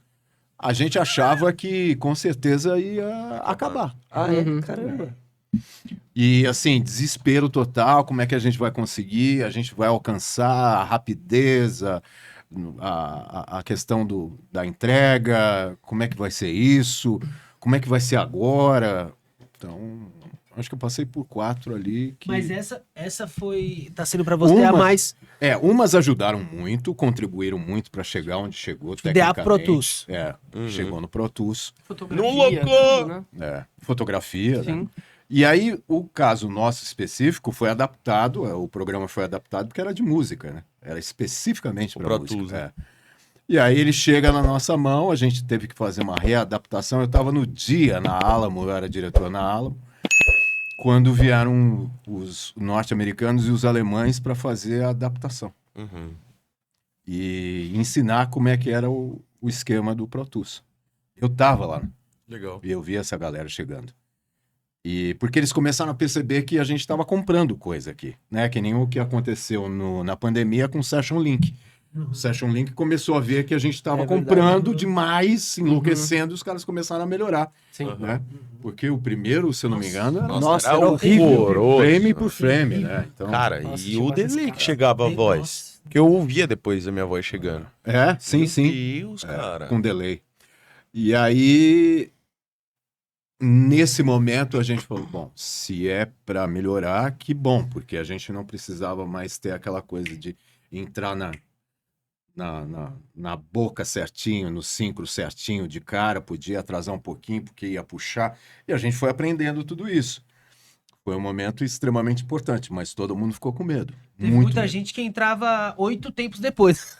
a gente achava que com certeza ia acabar. Ah, é? Caramba. E assim, desespero total, como é que a gente vai conseguir? A gente vai alcançar a rapidez, a questão da entrega, como é que vai ser isso? Como é que vai ser agora? Então, acho que eu passei por 4 ali que... Mas essa foi. Tá sendo pra você a Uma- mais. Umas ajudaram muito, contribuíram muito para chegar onde chegou DA tecnicamente. Pro Tools. Chegou no Pro Tools. Fotografia, Não loucou! tudo, né? Fotografia, Sim. né? E aí, o caso nosso específico foi adaptado, o programa foi adaptado porque era de música, né? Era especificamente O para Pro música. Tools, né? E aí ele chega na nossa mão, a gente teve que fazer uma readaptação. Eu estava no dia na Alamo, eu era diretor na Alamo, quando vieram os norte-americanos e os alemães para fazer a adaptação. Uhum. E ensinar como é que era o esquema do Pro Tools. Eu estava lá, né? Legal. E eu vi essa galera chegando. E porque eles começaram a perceber que a gente estava comprando coisa aqui, né? Que nem o que aconteceu na pandemia com o Session Link. O Session Link começou a ver que a gente estava comprando demais, enlouquecendo, e os caras começaram a melhorar. Sim. Né? Porque o primeiro, se eu não me engano, era, Nossa, era horrível, horroroso. frame por frame, né? Então, Cara, Nossa, e tinha o bastante delay cara. que chegava a voz. Nossa. Que eu ouvia depois a minha voz chegando. sim, Meu sim. Deus, cara. Com delay. E aí, nesse momento, a gente falou, bom, se é para melhorar, que bom, porque a gente não precisava mais ter aquela coisa de entrar na boca certinho, no síncro certinho de cara, podia atrasar um pouquinho, porque ia puxar, e a gente foi aprendendo tudo isso. Foi um momento extremamente importante, mas todo mundo ficou com medo. Teve muito muita medo. gente que entrava 8 tempos depois.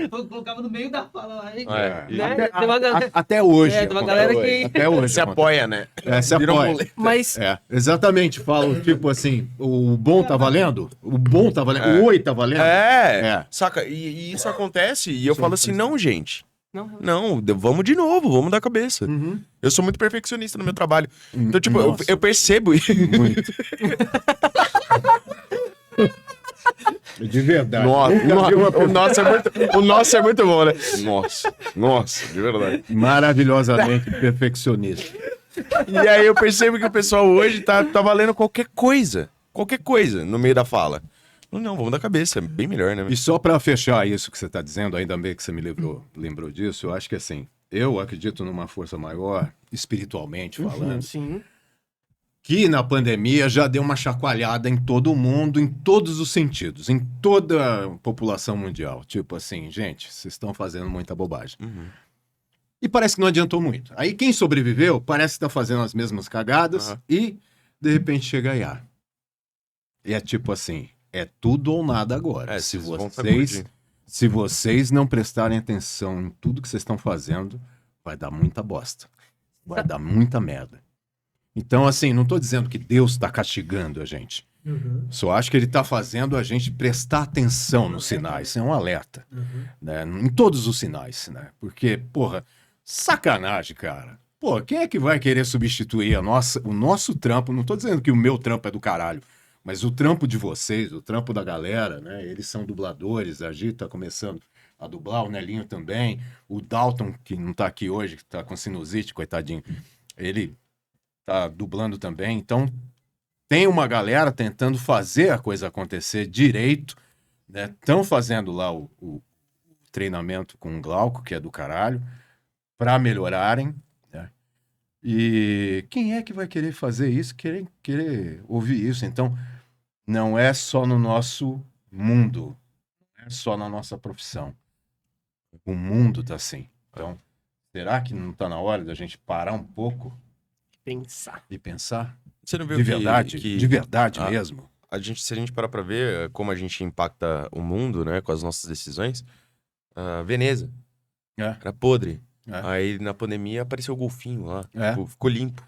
Colocava no meio da fala lá. É. Né? Tem uma galera- Até hoje. É, tem uma galera acontece. que- Até hoje. Se acontece. apoia, né? Se Vira apoia. muleta. Mas Exatamente. Falam, tipo assim, o bom tá valendo? O bom tá valendo? O oi tá valendo? É. Saca? E isso acontece. E eu falo assim, não, gente. não, Não, vamos de novo, vamos dar cabeça. Uhum. Eu sou muito perfeccionista no meu trabalho. Então, tipo, Nossa. eu percebo. Muito. De verdade. Nossa, Nunca vi uma o nosso é muito bom, né? Nossa, de verdade. maravilhosamente perfeccionista. E aí eu percebo que o pessoal hoje tá valendo qualquer coisa no meio da fala. Não, vamos dar cabeça, é bem melhor, né? E só para fechar isso que você está dizendo, ainda bem que você me lembrou disso, eu acho que assim, eu acredito numa força maior, espiritualmente falando, sim. que na pandemia já deu uma chacoalhada em todo mundo, em todos os sentidos, em toda a população mundial. Tipo assim, gente, vocês estão fazendo muita bobagem. Uhum. E parece que não adiantou muito. Aí quem sobreviveu parece que está fazendo as mesmas cagadas e, de repente, chega a IA. E é tipo assim, é tudo ou nada agora. Se vocês vão sacudir. se vocês não prestarem atenção em tudo que vocês estão fazendo, vai dar muita bosta. Vai dar muita merda. Então, assim, não estou dizendo que Deus está castigando a gente. Só acho que ele está fazendo a gente prestar atenção nos sinais. Isso é um alerta. Né? Em todos os sinais, né? Porque, porra, sacanagem, cara. Pô, quem é que vai querer substituir o nosso trampo? Não estou dizendo que o meu trampo é do caralho, mas o trampo de vocês, o trampo da galera, né? Eles são dubladores, a Gi tá começando a dublar, o Nelinho também, o Dalton, que não tá aqui hoje, que tá com sinusite, coitadinho, ele tá dublando também. Então, tem uma galera tentando fazer a coisa acontecer direito, né? Estão fazendo lá o treinamento com o Glauco, que é do caralho, para melhorarem, né? E quem é que vai querer fazer isso, querer ouvir isso? Então, não é só no nosso mundo, não é só na nossa profissão. O mundo tá assim. Então, será que não tá na hora da gente parar um pouco Pensar. e pensar? Você não viu De que- verdade, que de verdade Ah. mesmo. se a gente parar pra ver como a gente impacta o mundo, né, com as nossas decisões, Veneza era podre. É. Aí na pandemia apareceu o golfinho lá, É. tipo, ficou limpo.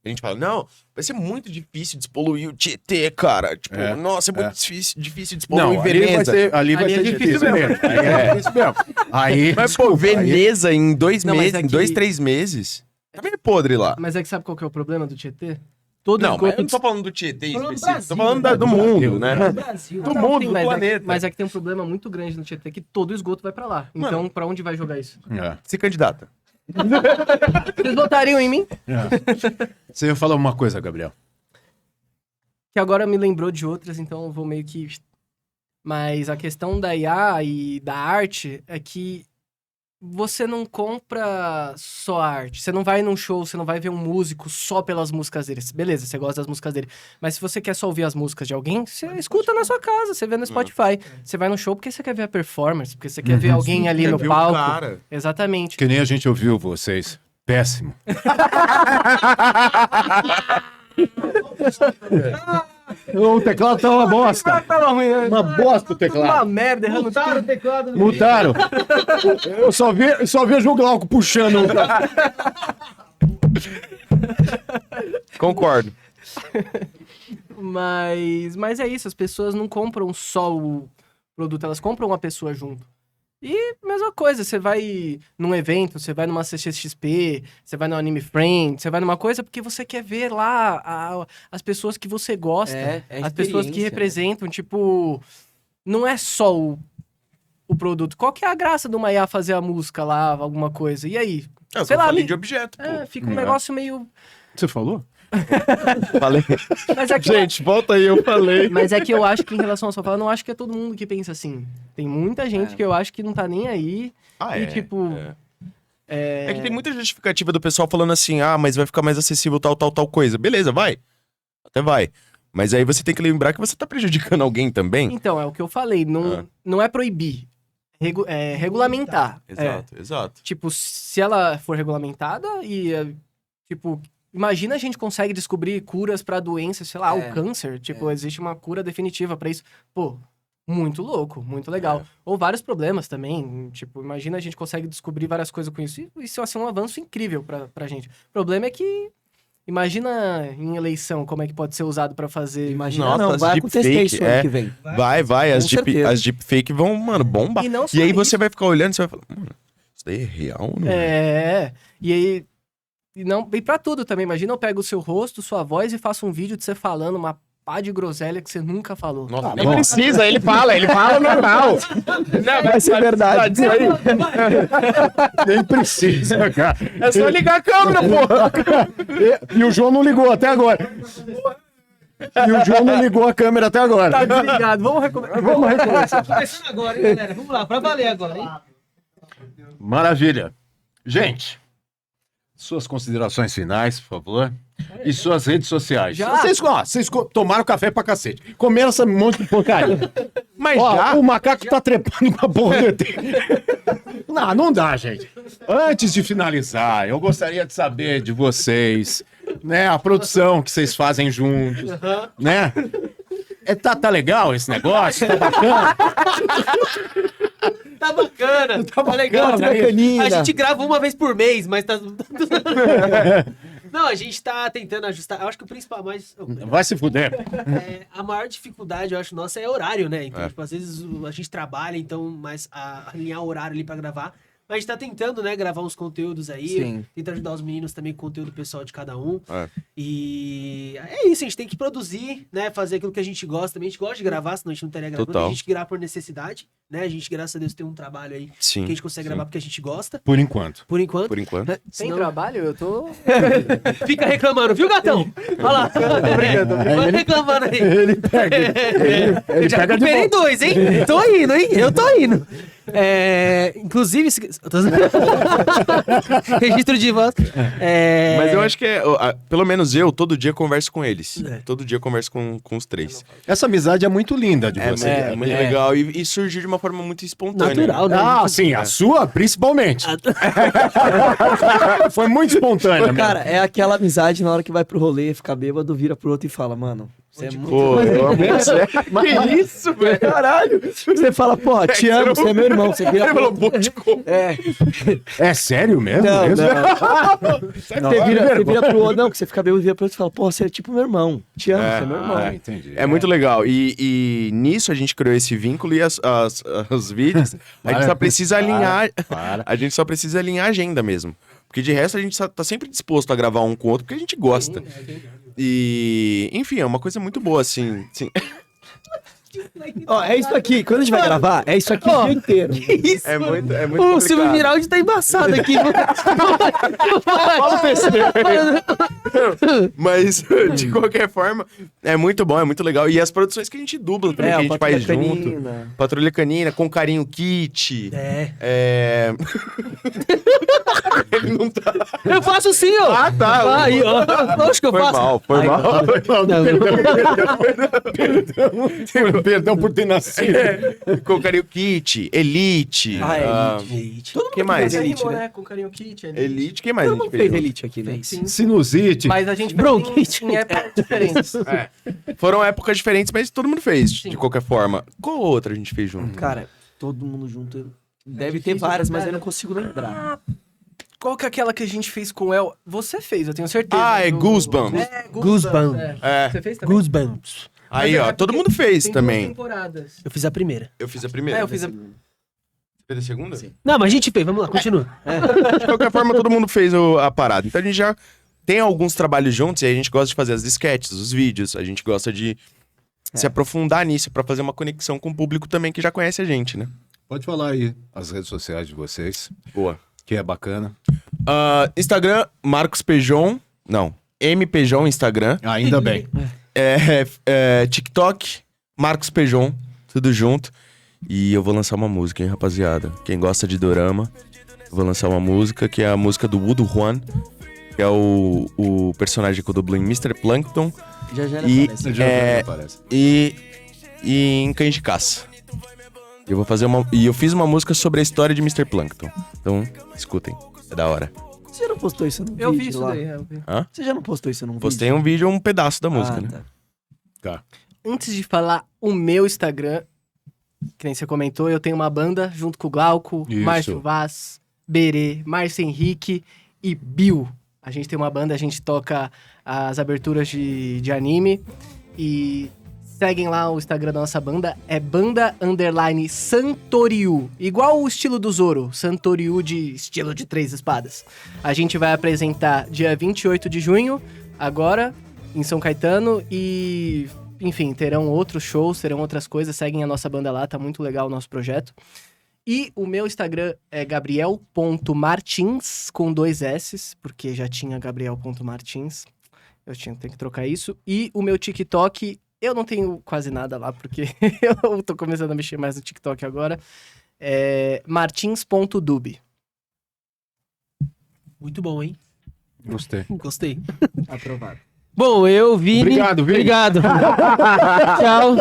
A gente fala, não, vai ser muito difícil despoluir o Tietê, cara. Tipo, É, nossa, é muito é. difícil Não, despoluir ali vai Veneza. ser, ali vai Ali é ser difícil difícil mesmo. Aí é difícil mesmo. Aí, Mas, pô, desculpa, aí- Veneza em 2 Não, mas meses, é em que- 2, 3 meses, tá meio podre lá. Mas é que sabe qual que é o problema do Tietê? Todo Não, mas esgoto eu não tô falando do Tietê em Falando do específico, tô Brasil, falando né? do mundo, né? No Brasil. Do mundo, do mas planeta. mas é que tem um problema muito grande no Tietê, que todo esgoto vai pra lá. Então, pra onde vai jogar isso? É. Se candidata. Vocês votariam em mim? Você ia falar uma coisa, Gabriel. Que agora me lembrou de outras, então eu vou meio que... Mas a questão da IA e da arte é que você não compra só arte. Você não vai num show, você não vai ver um músico só pelas músicas dele. Beleza, você gosta das músicas dele. Mas se você quer só ouvir as músicas de alguém, você escuta na sua casa, você vê no Spotify. Você vai no show porque você quer ver a performance, porque você quer ver alguém ali Quer no ver o palco. cara. Exatamente. Que nem a gente ouviu vocês. Péssimo. O teclado tá uma bosta. Tava ruim, né? Uma bosta o Uma teclado. merda, errando Mutaram o teclado no Mutaram. Eu só vejo o Glauco puxando. Concordo. Mas é isso, as pessoas não compram só o produto, elas compram uma pessoa junto. E mesma coisa, você vai num evento, você vai numa CCXP, você vai no Anime Friend, você vai numa coisa porque você quer ver lá as pessoas que você gosta, as pessoas que representam, tipo, não é só o produto. Qual que é a graça do Maiá fazer a música lá, alguma coisa? E aí? Sei lá, de objeto, pô. Fica um negócio meio... Você falou? Falei. Mas é que Gente, volta aí, eu falei. Mas é que eu acho que em relação ao sofá, eu não acho que é todo mundo que pensa assim. Tem muita gente que eu acho que não tá nem aí. E tipo... É que tem muita justificativa do pessoal falando assim, mas vai ficar mais acessível tal coisa. Beleza, vai. Até vai. Mas aí você tem que lembrar que você tá prejudicando alguém também. Então, é o que eu falei. Não é proibir. É regulamentar. Exato. Tipo, se ela for regulamentada e, tipo... Imagina a gente consegue descobrir curas pra doenças, sei lá, o câncer. Tipo, existe uma cura definitiva pra isso. Pô, muito louco, muito legal. Ou vários problemas também. Tipo, imagina a gente consegue descobrir várias coisas com isso. Isso vai ser um avanço incrível pra gente. O problema é que... Imagina em eleição como é que pode ser usado pra fazer... Imagina, vai acontecer isso ano que vem. Vai. As deepfake vão, mano, bombar. E aí você vai ficar olhando e você vai falar, mano, isso daí é real, não é? E aí... E pra tudo também. Imagina eu pego o seu rosto, sua voz e faço um vídeo de você falando uma pá de groselha que você nunca falou. Nossa, nem precisa, ele fala normal. Não, vai ser verdade. Nem precisa, cara. É só ligar a câmera, porra. E o João não ligou até agora. A câmera até agora. Tá desligado. Vamos recomeçar. Começando agora, hein, galera? Vamos lá, pra valer agora, hein? Maravilha. Gente, suas considerações finais, por favor. E suas redes sociais. Vocês tomaram café pra cacete. Comeram esse monte de porcaria. Mas o macaco tá trepando com a porra do ET. Não dá, gente. Antes de finalizar, eu gostaria de saber de vocês, né? A produção que vocês fazem juntos, né? Tá legal esse negócio? Tá bacana? Tá bacana. Tá legal, Tá bacaninha. A gente grava uma vez por mês, mas tá... Não, a gente tá tentando ajustar. Eu acho que o principal mais... Vai se fuder. A maior dificuldade, eu acho, nossa, é horário, né? Então, tipo, às vezes a gente trabalha, então, mas alinhar o horário ali pra gravar. Mas a gente tá tentando, né, gravar uns conteúdos aí. Sim. Tentar ajudar os meninos também com o conteúdo pessoal de cada um. E é isso, a gente tem que produzir, né? Fazer aquilo que a gente gosta também. A gente gosta de gravar, senão a gente não estaria gravando. Total. A gente grava por necessidade, né? A gente, graças a Deus, tem um trabalho aí Sim, que a gente consegue gravar porque a gente gosta. Por enquanto. Por enquanto. Por Sem trabalho, eu tô... Fica reclamando, viu, gatão? Olha lá. Vai reclamando aí. Ele pega. Ele Já pega de recuperei volta. 2, hein? Tô indo, hein? Eu tô indo. Inclusive... Registro de voz. Mas eu acho que pelo menos eu, todo dia converso com eles. Todo dia converso com os três. Essa amizade é muito linda de vocês. É muito legal e surgiu de uma forma muito espontânea. Natural, né? Sim, a sua principalmente. Foi muito espontânea. Cara, é aquela amizade na hora que vai pro rolê, fica bêbado, vira pro outro e fala, mano, você é muito... Pô, eu amo você. Que isso, velho? Caralho. Você fala, pô, te amo, você é meu irmão. Você vira pro... É sério mesmo? Não, Mesmo? não. Você vira pro outro, não, que você fica bebendo, vira pro outro e fala, pô, você é tipo meu irmão. Te amo, você é meu irmão. Entendi. É muito legal. E nisso a gente criou esse vínculo e os vídeos. A gente só precisa alinhar. A gente só precisa alinhar a agenda mesmo. Porque de resto a gente tá sempre disposto a gravar um com o outro porque a gente gosta. E, enfim, é uma coisa muito boa, assim. Ó, é isso aqui. Quando a gente vai gravar, é isso aqui o dia inteiro. Que isso? É muito O complicado. Silvio Miraldi tá embaçado aqui. Mas, de qualquer forma, é muito bom, é muito legal. E as produções que a gente dubla também, que a gente faz junto. Patrulha Canina, Com Carinho Kit. Ele não tá... Eu faço sim, ó. Ah, tá. Aí, ó. Lógico que eu faço. Foi mal. Perdão por ter nascido. Com Carinho Kit, Elite. Elite. O que mais? Elite, né? Com Carinho Kit. Elite, quem mais? Todo mundo fez Elite aqui, né? Sinusite. Mas a gente Bronquite. em épocas diferentes. Foram épocas diferentes, mas todo mundo fez, de qualquer forma. Qual outra a gente fez junto? Cara, todo mundo junto. Deve ter várias, mas eu não consigo lembrar. Qual que é aquela que a gente fez com o El? Você fez, eu tenho certeza. É Goosebumps. Goosebumps. Você fez também? Fez a segunda? Sim. Não, mas a gente fez, vamos lá, continua. De qualquer forma, todo mundo fez a parada. Então a gente já tem alguns trabalhos juntos e a gente gosta de fazer as sketches, os vídeos. A gente gosta de se aprofundar nisso pra fazer uma conexão com o público também que já conhece a gente, né? Pode falar aí as redes sociais de vocês, Boa. que é bacana. Instagram, Marcos Pejon. Não, MPejon Instagram. Ainda bem. TikTok, Marcos Pejon, tudo junto. E eu vou lançar uma música, hein, rapaziada. Quem gosta de dorama, eu vou lançar uma música, que é a música do Woo Do-hwan, que é o personagem que eu dublo em Mr. Plankton. Já aparece. Já aparece. E em Cães de Caça. Eu vou fazer E eu fiz uma música sobre a história de Mr. Plankton. Então, escutem. É da hora. Você já não postou isso no vídeo? Eu vi isso lá? daí, eu vi. Hã? Você já não postou isso num vídeo? Postei um vídeo, um pedaço da música, né? Tá. Antes de falar o meu Instagram, que nem você comentou, eu tenho uma banda junto com o Glauco, Isso. Márcio Vaz, Berê, Márcio Henrique e Bill. A gente tem uma banda, a gente toca as aberturas de anime e seguem lá o Instagram da nossa banda, é banda_Santoriu, igual o estilo do Zoro, Santoriu de estilo de 3 espadas. A gente vai apresentar dia 28 de junho, agora, em São Caetano, e enfim, terão outros shows, terão outras coisas, seguem a nossa banda lá, tá muito legal o nosso projeto. E o meu Instagram é gabriel.martins, com 2 S, porque já tinha gabriel.martins, tenho que trocar isso. E o meu TikTok, eu não tenho quase nada lá, porque eu tô começando a mexer mais no TikTok agora, é martins.dub. Muito bom, hein? Gostei. Gostei. Aprovado. Bom, eu, Vini... Obrigado, Vini. Obrigado. Tchau.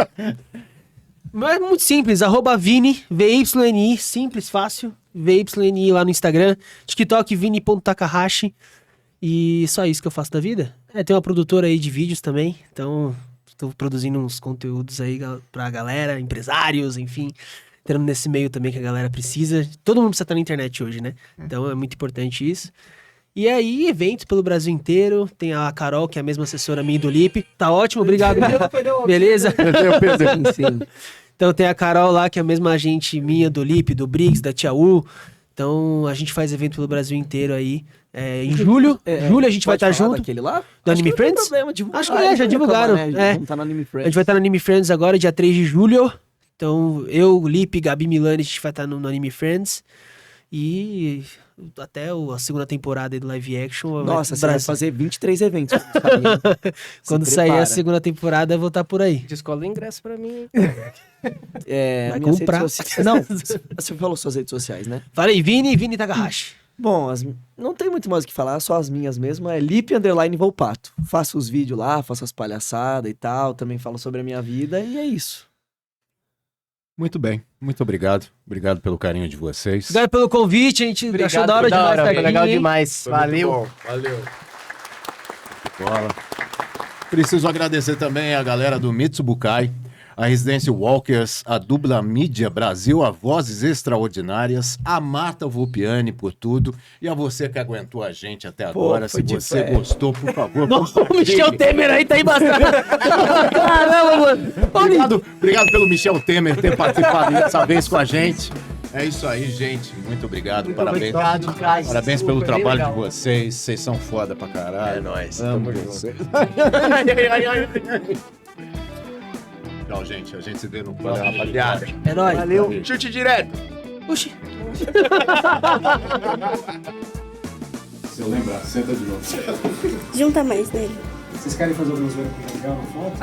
Mas é muito simples, @Vini, VYNI, simples, fácil. VYNI lá no Instagram. TikTok, Vini.Takahashi. E só isso que eu faço da vida. Tem uma produtora aí de vídeos também, então estou produzindo uns conteúdos aí pra galera, empresários, enfim. Entrando nesse meio também que a galera precisa. Todo mundo precisa estar na internet hoje, né? Então é muito importante isso. E aí, eventos pelo Brasil inteiro. Tem a Carol, que é a mesma assessora minha do Lipe. Tá ótimo, obrigado. Beleza? Sim. Então tem a Carol lá, que é a mesma agente minha do Lipe, do Briggs, da Tia U. Então a gente faz evento pelo Brasil inteiro aí. Em julho, a gente vai estar junto. Daquele lá? Do Anime Friends? Acho que já divulgaram. Vamos estar no Anime Friends. A gente vai estar no Anime Friends agora, dia 3 de julho. Então eu, Lipe, Gabi Milani, a gente vai estar no Anime Friends. E até a segunda temporada aí do live action. Nossa, você vai fazer 23 eventos. Quando sair a segunda temporada, eu vou estar por aí. Descola o ingresso pra mim. Vai comprar. Não, você falou suas redes sociais, né? Falei, Vini Takahashi. Bom, não tem muito mais o que falar, só as minhas mesmo. É Lipe_Volpato. Faço os vídeos lá, faço as palhaçadas e tal. Também falo sobre a minha vida e é isso. Muito bem, muito obrigado. Obrigado pelo carinho de vocês. Obrigado pelo convite, a gente achou da hora demais estar aqui. Legal demais, valeu. Valeu. Bola. Preciso agradecer também a galera do Mitsubukai, a Residência Walkers, a Dubla Mídia Brasil, a Vozes Extraordinárias, a Marta Volpiani por tudo e a você que aguentou a gente até agora. Se você gostou, por favor... Nossa, o Michel Temer aí tá embaçado. Caramba, mano. Obrigado pelo Michel Temer ter participado dessa vez com a gente. É isso aí, gente. Muito obrigado. Parabéns. Parabéns pelo trabalho de vocês. Vocês são foda pra caralho. É nóis. Amo vocês. Tchau, gente. A gente se vê no próximo. Rapaziada. É nóis. Valeu. Chute direto. Oxi. Se eu lembrar, senta de novo. Junta mais nele. Vocês querem fazer algumas vezes legal na foto?